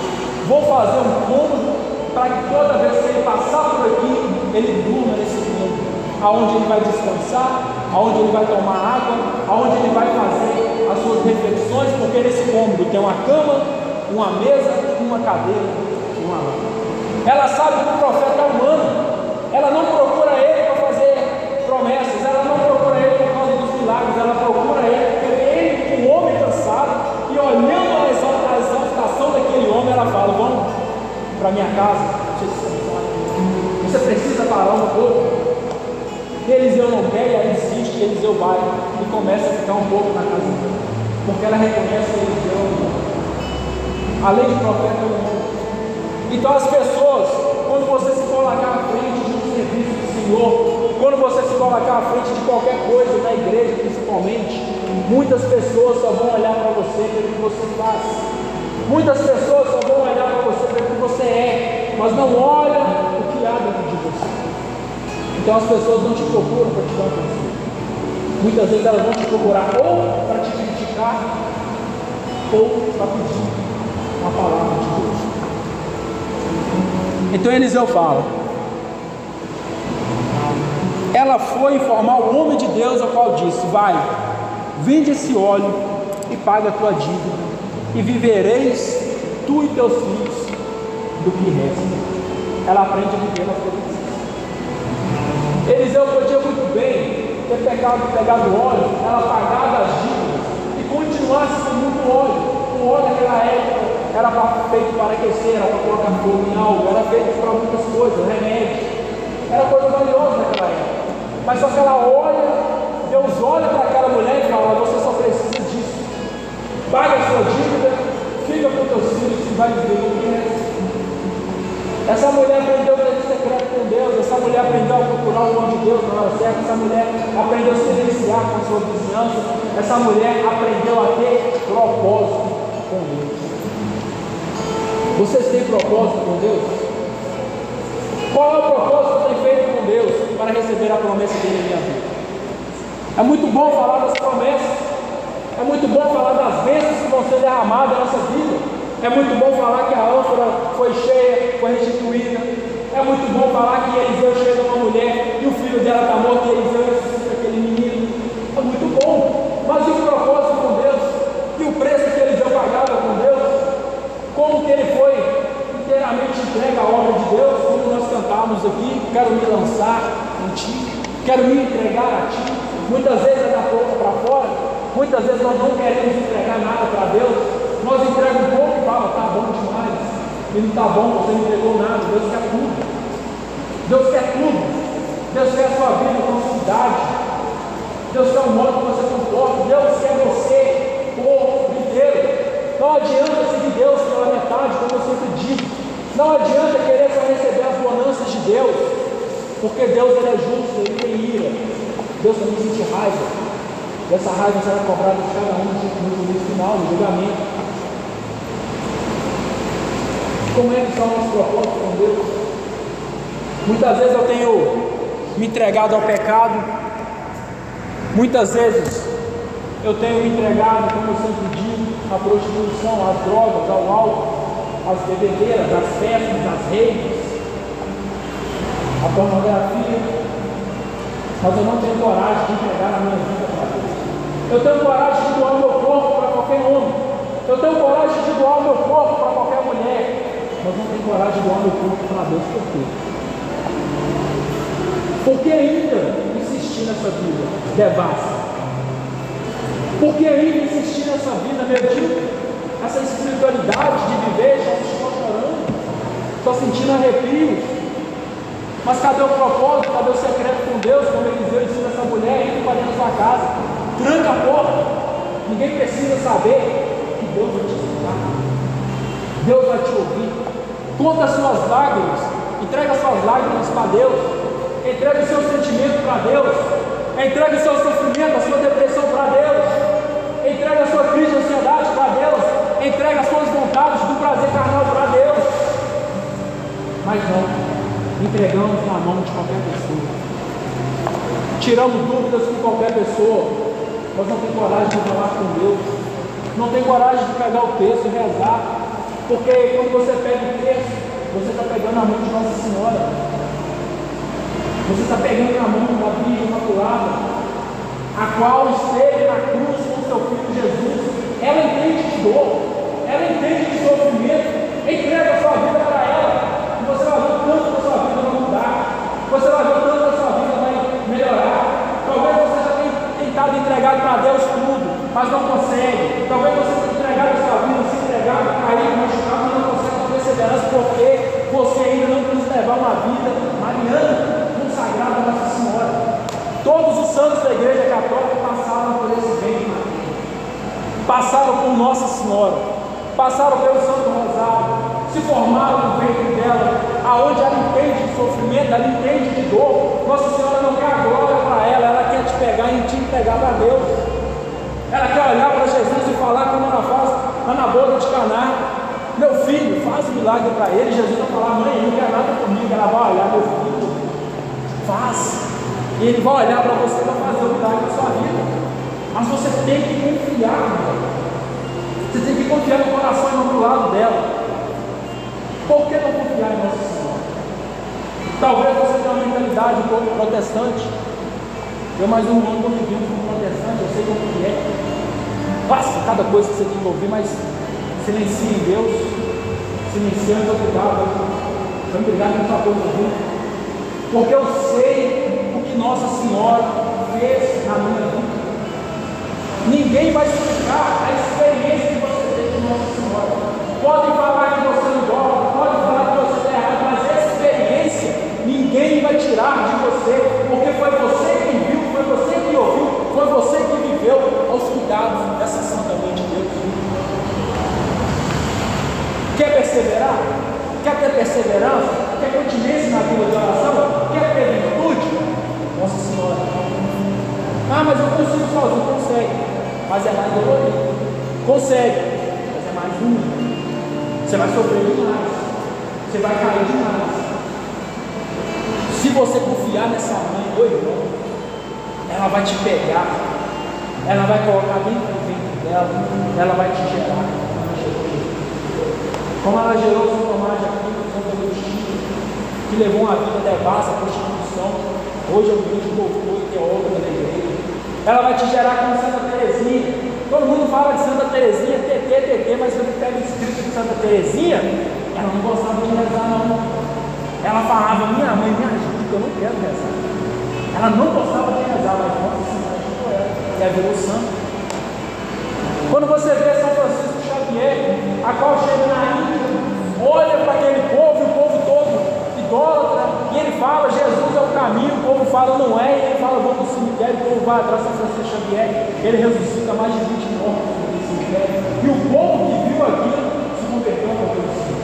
A: Vou fazer um cômodo para que toda vez que ele passar por aqui, ele durma nesse cômodo, aonde ele vai descansar, aonde ele vai tomar água, aonde ele vai fazer as suas reflexões, porque nesse cômodo tem uma cama, uma mesa, uma cadeira e uma lâmpada. Ela sabe que o profeta é humano. Ela não procura ele para fazer promessas, ela não procura ele por causa dos milagres, ela procura ele porque ele, um homem cansado, e olhando a exaltação daquele homem, ela fala: vamos para minha casa, você precisa parar um pouco. Eliseu não quer, e ela insiste, e Eliseu vai e começa a ficar um pouco na casa dele, porque ela reconhece que Eliseu é um homem, além de profeta, é um homem. Então as pessoas, quando você se colocar à frente de um serviço do Senhor, quando você se colocar à frente de qualquer coisa, na igreja principalmente, muitas pessoas só vão olhar para você pelo que você faz. Muitas pessoas só vão olhar para você pelo que você
B: você é, mas não olha o que há dentro de você. Então as pessoas não te procuram para te dar atenção. Muitas vezes elas vão te procurar ou para te criticar, ou para pedir uma palavra de Deus. Então Eliseu fala: ela foi informar o homem de Deus, ao qual disse: vai, vende esse óleo e paga a tua dívida, e vivereis tu e teus filhos do que resta. Ela aprende a viver na felicidade. Eliseu podia muito bem ter pegado óleo, ela pagado as dívidas e continuasse com muito óleo. O óleo naquela época era feito para aquecer, era para colocar fogo em algo, era feito para muitas coisas, remédio, era coisa valiosa naquela época. Mas só que ela olha, Deus olha para aquela mulher e fala: você só precisa disso, paga a sua dívida, fica com teus filhos e vai viver o que resta. Essa mulher aprendeu a ter secreto com Deus, essa mulher aprendeu a procurar o nome de Deus na hora certa, essa mulher aprendeu a se silenciar com a sua vizinhança, essa mulher aprendeu a ter propósito com Deus. Vocês têm propósito com Deus? Qual é o propósito que tem feito com Deus para receber a promessa dele na minha vida? É muito bom falar das promessas, é muito bom falar das bênçãos que vão ser derramadas na nossa vida. É muito bom falar que a ânfora foi cheia, foi restituída. É muito bom falar que Eliseu chega uma mulher e o filho dela está morto e Eliseu ressuscita aquele menino. É muito bom. Mas e o propósito com Deus? E o preço que Eliseu pagava com Deus? Como que ele foi inteiramente entregue à obra de Deus? Como nós cantamos aqui: quero me lançar em ti, quero me entregar a ti. Muitas vezes é da boca para fora, muitas vezes nós não queremos entregar nada para Deus. Nós entregamos um pouco e falamos: está bom demais, e não está bom, você não entregou nada. Deus quer tudo, Deus quer tudo. Deus quer a sua vida com cidade, Deus quer o modo que você comporta, Deus quer você por inteiro. Não adianta seguir Deus pela metade, como eu sempre digo. Não adianta querer só receber as bonanças de Deus, porque Deus ele é justo, ele tem ira. Deus também sente raiva, e essa raiva será cobrada de cada um no final, no julgamento. Como é que são os propósitos com Deus? Muitas vezes eu tenho me entregado ao pecado, muitas vezes eu tenho me entregado, como eu sempre digo, à prostituição, às drogas, ao álcool, às bebedeiras, às festas, às redes, à pornografia, mas eu não tenho coragem de entregar a minha vida para Deus. Eu tenho coragem de doar o meu corpo para qualquer homem, eu tenho coragem de doar o meu corpo para qualquer mulher, mas não tenho coragem de doar meu corpo para Deus. Por quê? Porque ainda insistir nessa vida devassa? Porque ainda insistir nessa vida medíocre? Essa espiritualidade de viver só chorando, só sentindo arrepios? Mas cadê o propósito? Cadê o secreto com Deus? Como Eliseu ensina essa mulher: entra para dentro da sua casa, tranca a porta, ninguém precisa saber, que Deus vai te escutar, Deus vai te ouvir. Conta as suas lágrimas, entrega as suas lágrimas para Deus, entrega o seu sentimento para Deus, entrega o seu sofrimento, a sua depressão para Deus, entrega a sua crise de ansiedade para Deus, entrega as suas vontades do prazer carnal para Deus. Mas não, entregamos na mão de qualquer pessoa, tiramos dúvidas com qualquer pessoa, mas não tem coragem de falar com Deus, não tem coragem de pegar o texto e rezar, porque quando você pega o texto, você está pegando a mão de Nossa Senhora, você está pegando na mão da Virgem Imaculada, a qual esteve na cruz com seu filho Jesus. Ela entende de dor, ela entende de sofrimento. Entrega a sua vida para ela, e você vai ver o tanto da sua vida vai mudar, você vai ver o tanto da sua vida vai melhorar. Talvez você já tenha tentado entregar para Deus tudo, mas não consegue. Talvez você tenha entregado a sua vida, se entregado, caído, machucado, mas não consegue ter perseverança, porque você ainda não quis levar uma vida mariana, consagrada a Nossa Senhora. Todos os santos da Igreja Católica passaram por esse ventre materno, passaram por Nossa Senhora, passaram pelo Santo Rosário, se formaram no ventre dela, aonde ela entende de sofrimento, ela entende de dor. Nossa Senhora não quer a glória para ela quer te pegar e te entregar para Deus. Ela quer olhar para Jesus e falar como ela faz lá na boda de Caná: meu filho, faz o milagre para ele. Jesus não falar, mãe, não quer nada comigo. Ela vai olhar, meu filho, faz. E ele vai olhar para você e vai fazer o milagre na sua vida. Mas você tem que confiar, você tem que confiar no coração imaculado dela. Por que não confiar em Nossa Senhora? Talvez você tenha uma mentalidade um pouco protestante. Eu mais um ano convivendo com um protestante, eu sei como que é. Nossa, cada coisa que você tem que ouvir, mas silencie em Deus, silencie em obrigado. Vamos brigar com essa coisa aqui. Porque eu sei o que Nossa Senhora fez na minha vida. Ninguém vai explicar a experiência que você tem com Nossa Senhora. Podem falar que você não gosta, podem falar que você está errado, mas a experiência ninguém vai tirar de você, porque foi você que viu, foi você que ouviu, foi você que viveu aos cuidados dessa Santa Mãe de Deus. Quer perseverar? Quer ter perseverança? Quer continência na vida de oração? Quer ter virtude? Nossa Senhora. Ah, mas eu consigo sozinho. Consegue. Mas é mais dolorido. Consegue. Mas é mais único. Você vai sofrer demais. Você vai cair demais. Se você confiar nessa mãe, irmão, ela vai te pegar. Ela vai colocar dentro do ventre dela. Ela vai te gerar. Como ela gerou São Tomás de Aquino, Santo Agostinho, que levou uma vida devassa, prostituição. Hoje é o grande doutor e teólogo da igreja. Ela vai te gerar como Santa Teresinha. Todo mundo fala de Santa Teresinha, TT, mas quando pega o escrito de Santa Teresinha, ela não gostava de rezar, não. Ela falava, minha mãe, me ajuda, que eu não quero rezar. Ela não gostava de rezar, mas Nossa Senhora ajudou ela. E ela virou santa. Quando você vê São Francisco Xavier, a qual chega na Índia, olha para aquele povo, e o povo todo idólatra, e ele fala, Jesus é o caminho, o povo fala, não é, e ele fala, vamos no cemitério, o povo vai atrás de São Francisco Xavier, ele ressuscita mais de 20 mortos no cemitério, e o povo que viu aquilo se converteu ao Cristo,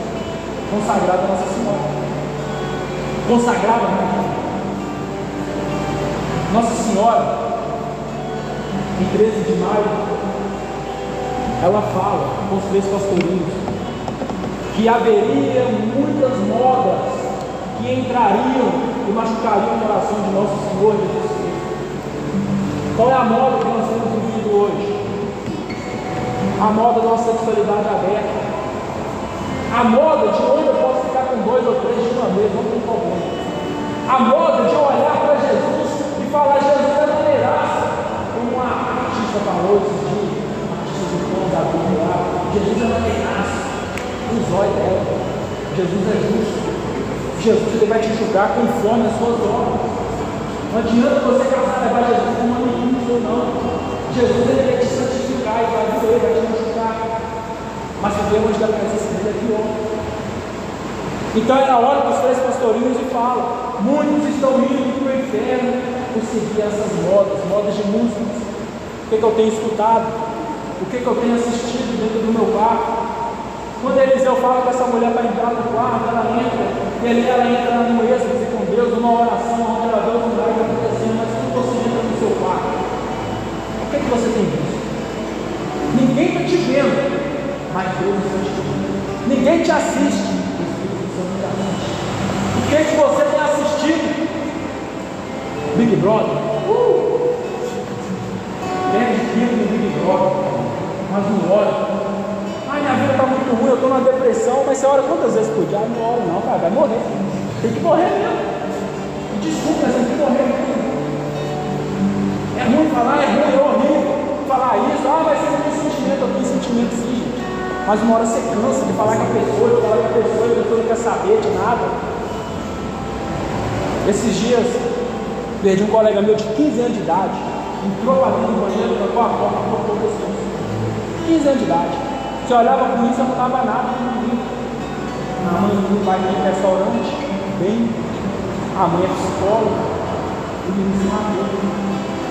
B: consagrado a Nossa Senhora, consagrado a Nossa Senhora, em 13 de maio, ela fala com os 3 pastorinhos que haveria muitas modas que entrariam e machucariam o coração de Nosso Senhor Jesus Cristo. Qual é a moda que nós temos vivido hoje? A moda da nossa sexualidade aberta. A moda de onde eu posso ficar com 2 ou 3 de uma vez, não tem problema. A moda de olhar para Jesus e falar, Jesus é maneiraça, como uma artista falou esses dias. Jesus é maneiraço, o zóio dela. Jesus é justo. Jesus ele vai te julgar conforme as suas obras. Não adianta você casar levar Jesus como uma menina ou não. Jesus ele vai te santificar e vai doer, vai te machucar. Mas o Deus da presença dele é pior. Então ela olha para os 3 pastorinhos e fala: muitos estão indo para o inferno por seguir essas modas de músicas. O que eu tenho escutado? O que eu tenho assistido dentro do meu quarto? Quando Eliseu fala que essa mulher vai entrar no quarto, ela entra, e ali ela entra no êxtase com Deus, numa oração, onde ela vê os milagres acontecendo, mas quando você entra no seu quarto, o que você tem visto? Ninguém está te vendo, mas Deus está te vendo. Ninguém te assiste, o Espírito Santo te assiste. O que você tem assistido? Big Brother? Perde tempo no Big Brother. Mas não ora. Ai, minha vida está muito ruim, eu estou numa depressão, mas você ora quantas vezes por dia? Não ora não, cara, vai morrer. Tem que morrer mesmo. Desculpa, mas tem que morrer mesmo. É ruim falar, é ruim, é horrível falar isso. Ah, mas você não tem sentimento, eu tenho sentimento sim, gente. Mas uma hora você cansa de falar com a pessoa, de falar com a pessoa, e a pessoa não quer saber de nada. Esses dias, perdi um colega meu de 15 anos de idade, entrou para dentro do banheiro, trocou a porta, cortou o pescoço. 15 anos de idade. Você olhava a polícia, não dava nada de menino. A mãe do pai tem restaurante, bem. A mãe é psicóloga. O menino se matou.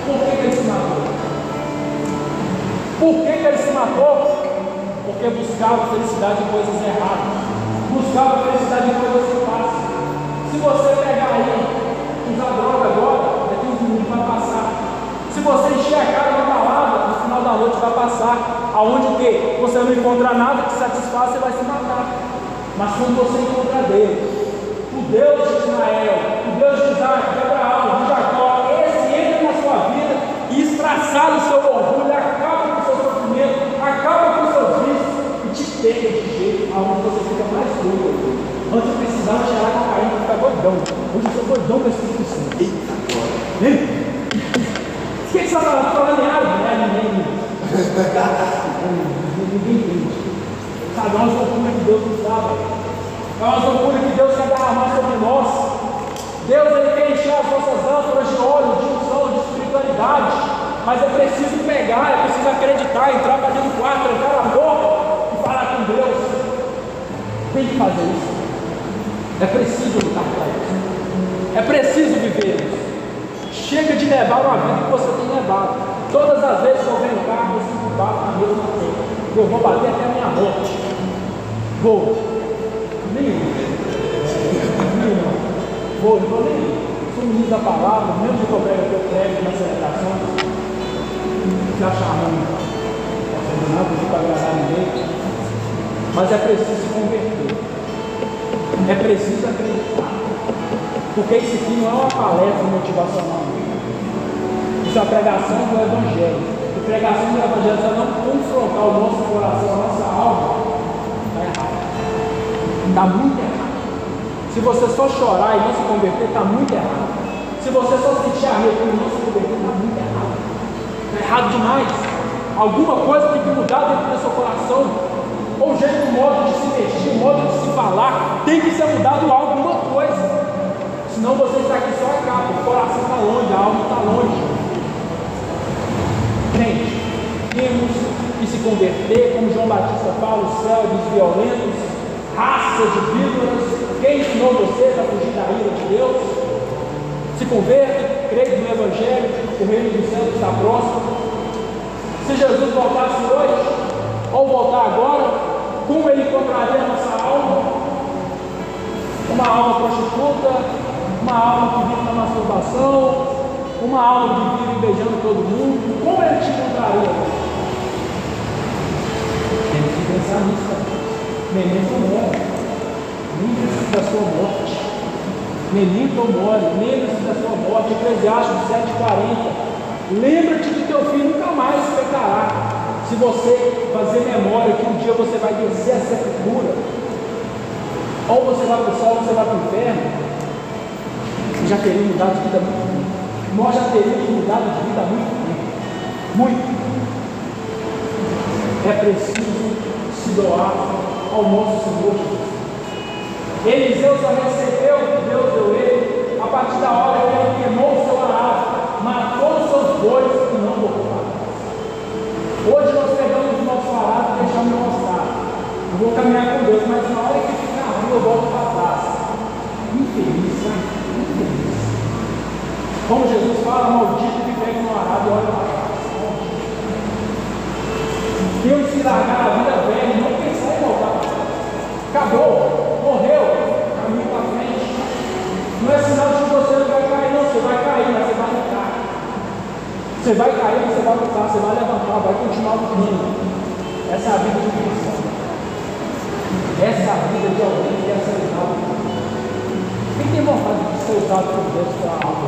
B: Por que ele se matou? Por que ele se matou? Porque buscava felicidade em coisas erradas. Buscava felicidade em coisas que passam. Se você pegar aí, usar droga agora, daqui uns minutos vai passar. Se você encher a cara na balada, no final da noite vai passar. aonde o quê? Você não encontra nada que satisfaça, você vai se matar. Mas quando você encontra Deus, o Deus de Israel, o Deus de Isaac, de Abraão, de Jacó, esse entra na sua vida e estraçalha o seu orgulho, acaba com o seu sofrimento, acaba com os seus vícios e te pega de jeito aonde você fica mais doido. Antes eu precisava cheirar cocaína para ficar doidão. Hoje eu sou doidão com esse Espírito Santo. Eita, agora. O que você está falando em árabe? Ninguém entende. Sabe, é uma loucura que Deus nos dá. É uma loucura que Deus quer derramar sobre nós. Deus ele quer encher as nossas ânforas de óleo, de unção, de espiritualidade. Mas é preciso pegar, é preciso acreditar, entrar para dentro do quarto, entrar na boca e falar com Deus. Tem que fazer isso. É preciso lutar para isso. É preciso viver isso. Chega de levar uma vida que você tem levado. Todas as vezes que eu venho cá, você me bate na mesma coisa. Eu vou bater até a minha morte. Vou. Nem vou nem. Sou ministro da palavra, mesmo que eu prego nas celebrações. Se achar ruim, não posso para agradar ninguém. Mas é preciso se converter. É preciso acreditar. Porque isso aqui não é uma palestra motivacional. Isso é a pregação do Evangelho. A pregação do Evangelho, se ela não confrontar o nosso coração, a nossa alma, está errado. Está muito errado. Se você só chorar e não se converter, está muito errado. Se você só sentir arrepio e não se converter, está muito errado. Está errado demais. Alguma coisa tem que mudar dentro do seu coração. Ou o jeito, o modo de se vestir, o modo de se falar, tem que ser mudado alguma coisa. Senão você está aqui só a capa, o coração está longe, a alma está longe. Gente, temos que se converter, como João Batista fala, os servos violentos, raça de víboras. Quem ensinou vocês a fugir da ira de Deus? Se converta, creia no Evangelho, o reino dos céus está próximo. Se Jesus voltasse hoje, ou voltar agora, como ele encontraria a nossa alma? Uma alma prostituta, uma alma que vive na masturbação, uma alma que vive beijando todo mundo. Como ele te encontraria? Tem que pensar nisso. Memento mori. Lembre-se da sua morte. Memento mori. Lembre-se da sua morte. Eclesiastes 7:40. Lembra-te de teu filho nunca mais pecará. Se você fazer memória que um dia você vai descer a sepultura, ou você vai para o céu ou você vai para o inferno, você já teria mudado de vida há muito tempo. Nós já teríamos mudado de vida há muito tempo. Muito. É preciso se doar ao nosso Senhor Jesus. Eliseu só recebeu o que Deus deu ele a partir da hora que ele queimou o seu arado, matou os seus bois e não voltou. Hoje nós pegamos o nosso arado e deixamos mostrar. Eu vou caminhar com Deus, mas na hora que ficar ruim eu volto para trás. Infeliz, né? Infeliz. Como Jesus fala, maldito que pega no arado e olha para trás. Temos que largar a vida velha e não pensar em voltar para trás. Acabou, morreu, caminho para frente. Não é sinal de que você não vai cair, não. Você vai cair, mas você vai lutar. Você vai cair, você vai lutar, você vai levantar, vai continuar lutando. Essa é a vida de um cristão. Essa é a vida de alguém que quer ser usado. Quem tem vontade de ser usado por Deus para algo?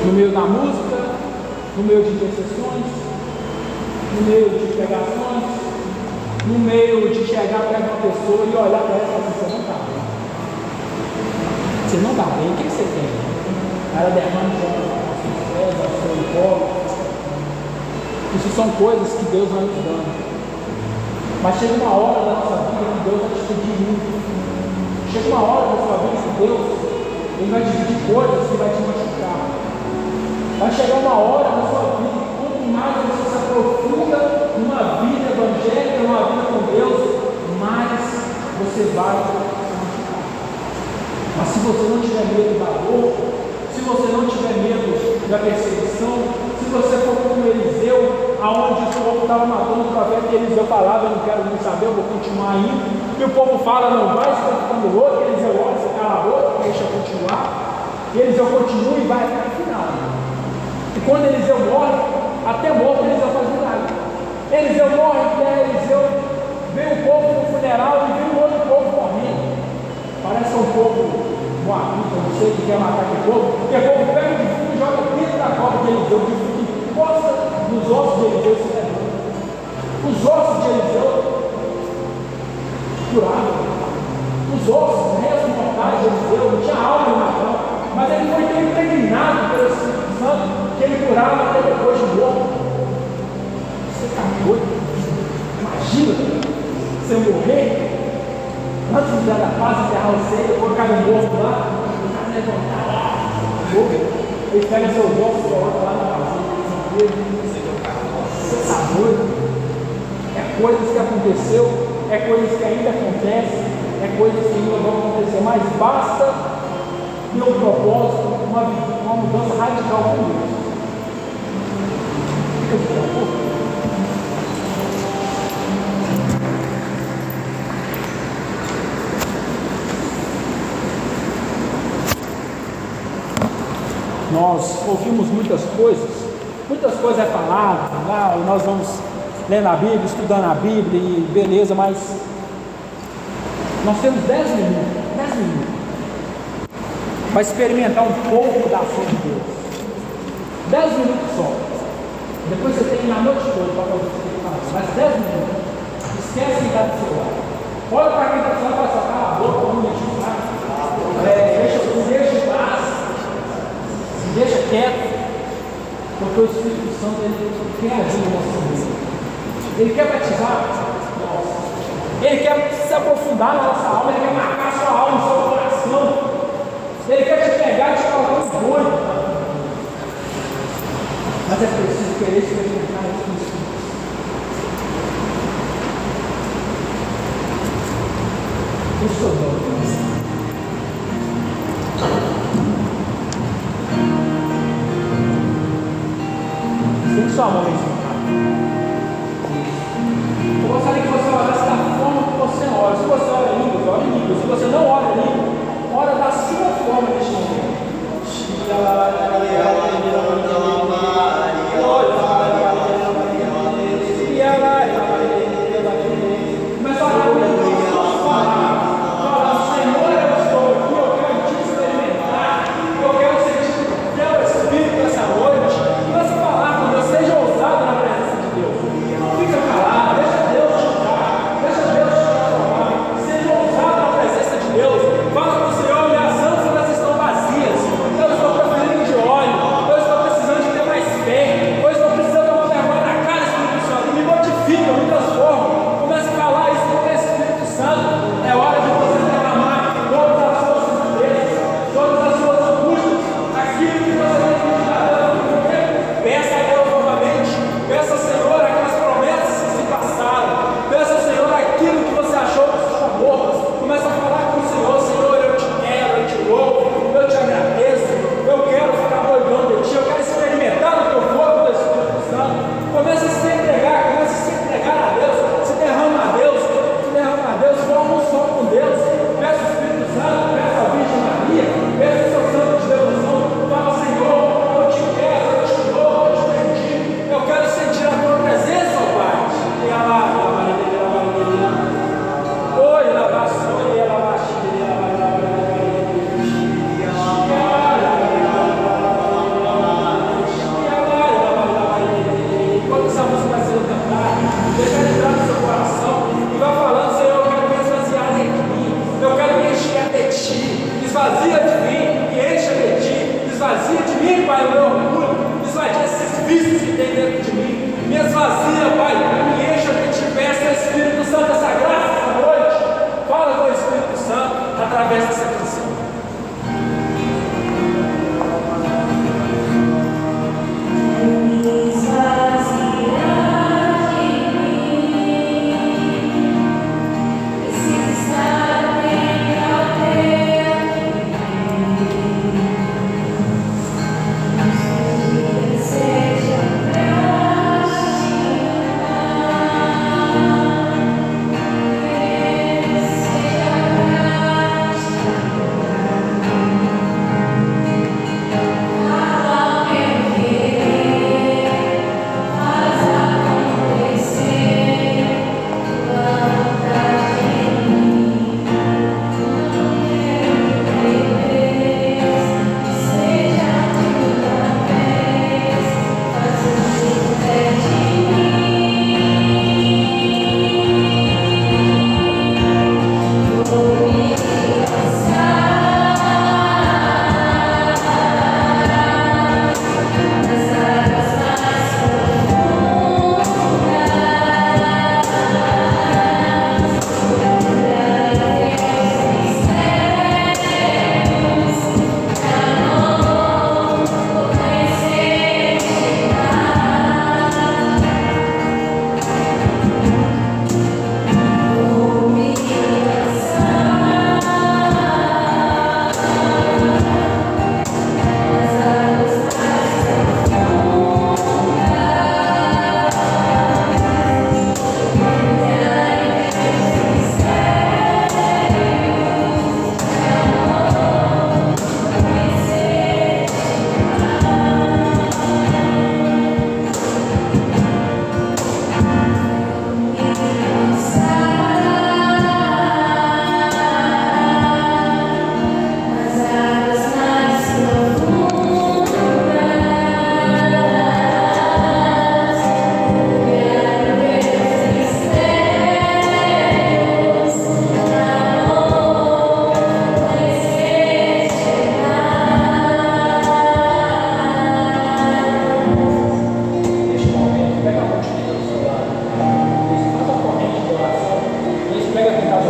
B: No meio da música, no meio de intercessões, no meio de pregações, no meio de chegar perto de uma pessoa e olhar para ela e falar assim, você não está bem. Você não está bem, o que você tem? Ela derrama de olhos aos seus pés, ao seu colo. Isso são coisas que Deus vai nos dando. Mas chega uma hora da nossa vida que Deus vai te pedir muito. Chega uma hora da sua vida que Deus ele vai te pedir coisas que vai te machucar. Vai chegar uma hora na sua vida que quanto mais você se aprofunda numa vida evangélica, numa vida com Deus, mais você vai se machucar. Mas se você não tiver medo da dor, se você não tiver medo da perseguição, se você for como Eliseu, aonde o povo estava matando o profeta e Eliseu falava, eu não quero nem saber, eu vou continuar indo, e o povo fala, não vai, você está ficando louco, e Eliseu olha, você cala a boca, deixa eu continuar, e Eliseu continua e vai até o final. E quando Eliseu morre, até morto Eliseu faz milagre. Eliseu morre, Eliseu vê o povo no funeral e vê o outro povo morrendo. Parece um povo moabita, não sei, que quer matar aquele povo, porque o povo pega o defunto e joga dentro da cova de Eliseu, o defunto encosta nos ossos de Eliseu e se levanta. Os ossos de Eliseu curavam. Os ossos, restos mortais de Eliseu, não tinha alma no matão, mas ele foi impregnado pelo Espírito Santo, que ele curava até depois de morto. Você está doido? Imagina você morrer, antes de dar a paz, enterrar você, depois cada morto lá, o cara levantar lá, ele pega seus ossos e coloca lá na fazenda, você está doido? É coisas que aconteceu, é coisas que ainda acontecem, é coisas que ainda vão acontecer, mas basta ter um propósito, uma mudança radical com Deus. Fica de pouco. Nós ouvimos muitas coisas é falado, nós vamos lendo a Bíblia, estudando a Bíblia e beleza, mas nós temos 10 minutos para experimentar um pouco da ação de Deus. 10 minutos só. Depois você tem a noite toda para fazer o que você tem que fazer, mas 10 minutos. Esquece quem está do seu lado. Olha para quem está do seu lado e fala assim, cala a boca, um minutinho, tá? Deixa em paz. Deixa quieto, porque o Espírito Santo ele quer agir na nossa vida. Ele quer batizar nós. Ele quer se aprofundar na nossa alma. Ele quer marcar a sua alma, o seu coração. Ele quer te pegar e te colocar no doido. Mas é preciso querer experimentar isso no Espírito. Feche seus olhos. Tem sua mão em cima. Eu gostaria que você orasse da forma que você ora. Se você ora em línguas, ora em línguas. Se você não ora em línguas, ora da sua forma neste momento. Começa a orar com as suas palavras. Fala, Senhor.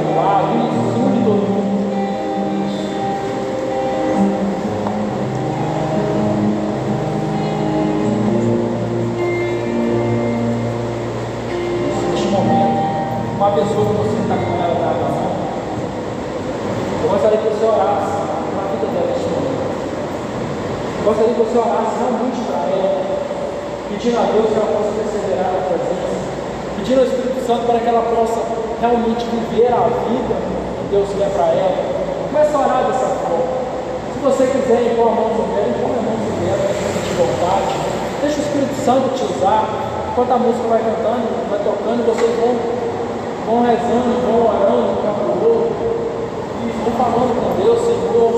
B: do lado, isso, se une todo mundo. Neste momento, uma pessoa que você está com ela na mão, eu gostaria que você orasse na vida dela neste momento. Eu gostaria que você orasse realmente para ela, pedindo a Deus que ela possa perseverar na presença, pedindo ao Espírito Santo para que ela possa realmente viver a vida que Deus quer para ela. Comece a orar dessa forma. Se você quiser impor a mão sobre ela, impõe a mão sobre ela, de vontade. Deixa o Espírito Santo te usar. Enquanto a música vai cantando, vai tocando, vocês vão rezando, vão orando um para o outro, e vão falando com Deus: Senhor,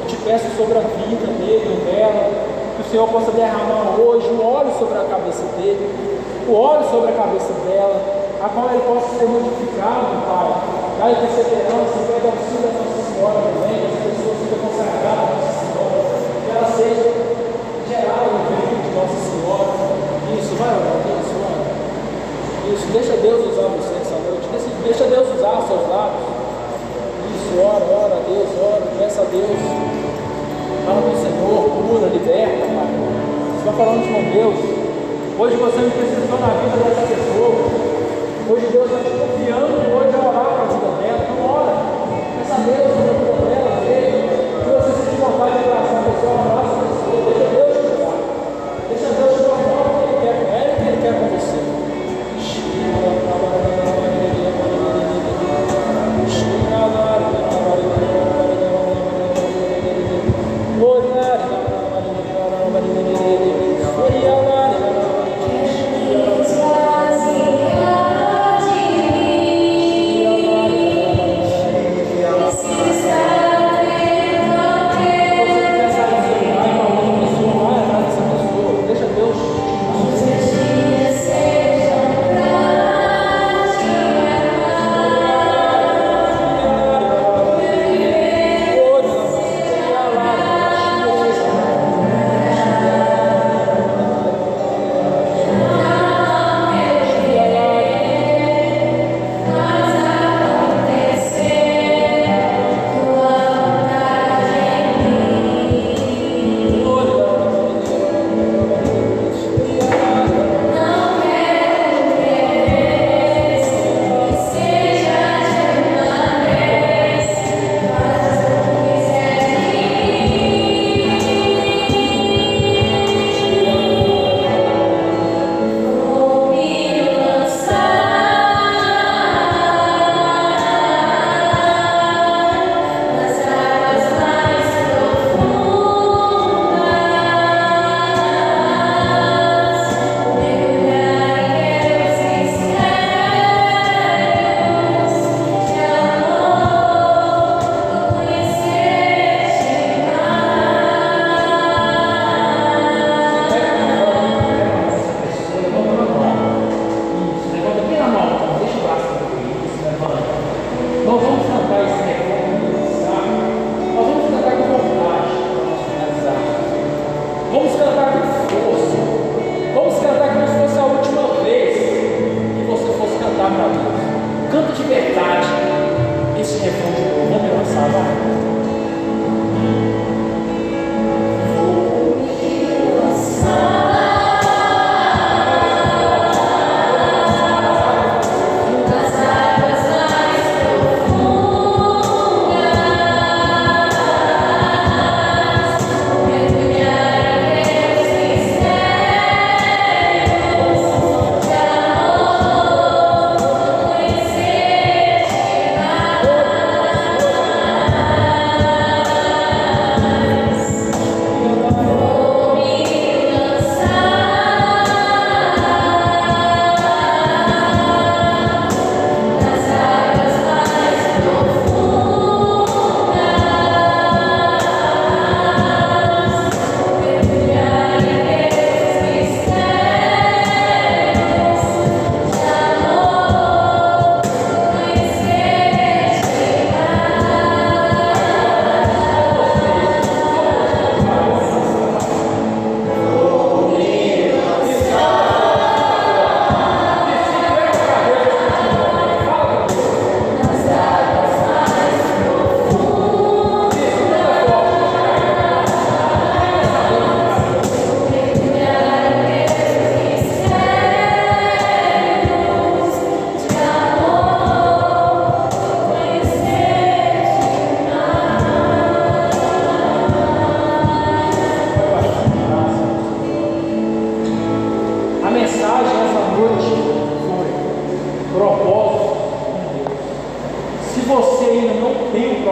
B: eu te peço sobre a vida dele ou dela, que o Senhor possa derramar hoje o óleo sobre a cabeça dele, o óleo sobre a cabeça dela, a qual ele possa ser modificado, Pai. Dá-lhe perseverança, pede auxílio da Nossa Senhora também, que as pessoas sejam consagradas a Nossa Senhora, que ela seja gerada no reino de Nossa Senhora. Isso, vai orar, isso, ora. Isso, deixa Deus usar você essa noite, deixa Deus usar os seus lábios. Isso, ora a Deus, ora, peça a Deus. Fala com o Senhor, cura, liberta, Pai. Você vai falando com Deus. Hoje você me precisou na vida dessa pessoa. Hoje Deus está te confiando hoje a orar para a vida dela. Então ora. Peça a Deus para a vida dela. Se você sentir vontade de abraçar a pessoa, abraça a pessoa. Deixa Deus te usar. Deixa Deus te mostrar o que Ele quer com ela e o que Ele quer com você.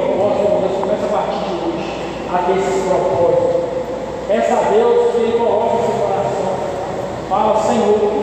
B: propósito, meu Deus, começa a partir de hoje a ter esses propósitos. Peça a Deus que Ele coloque no seu coração. Fala, Senhor,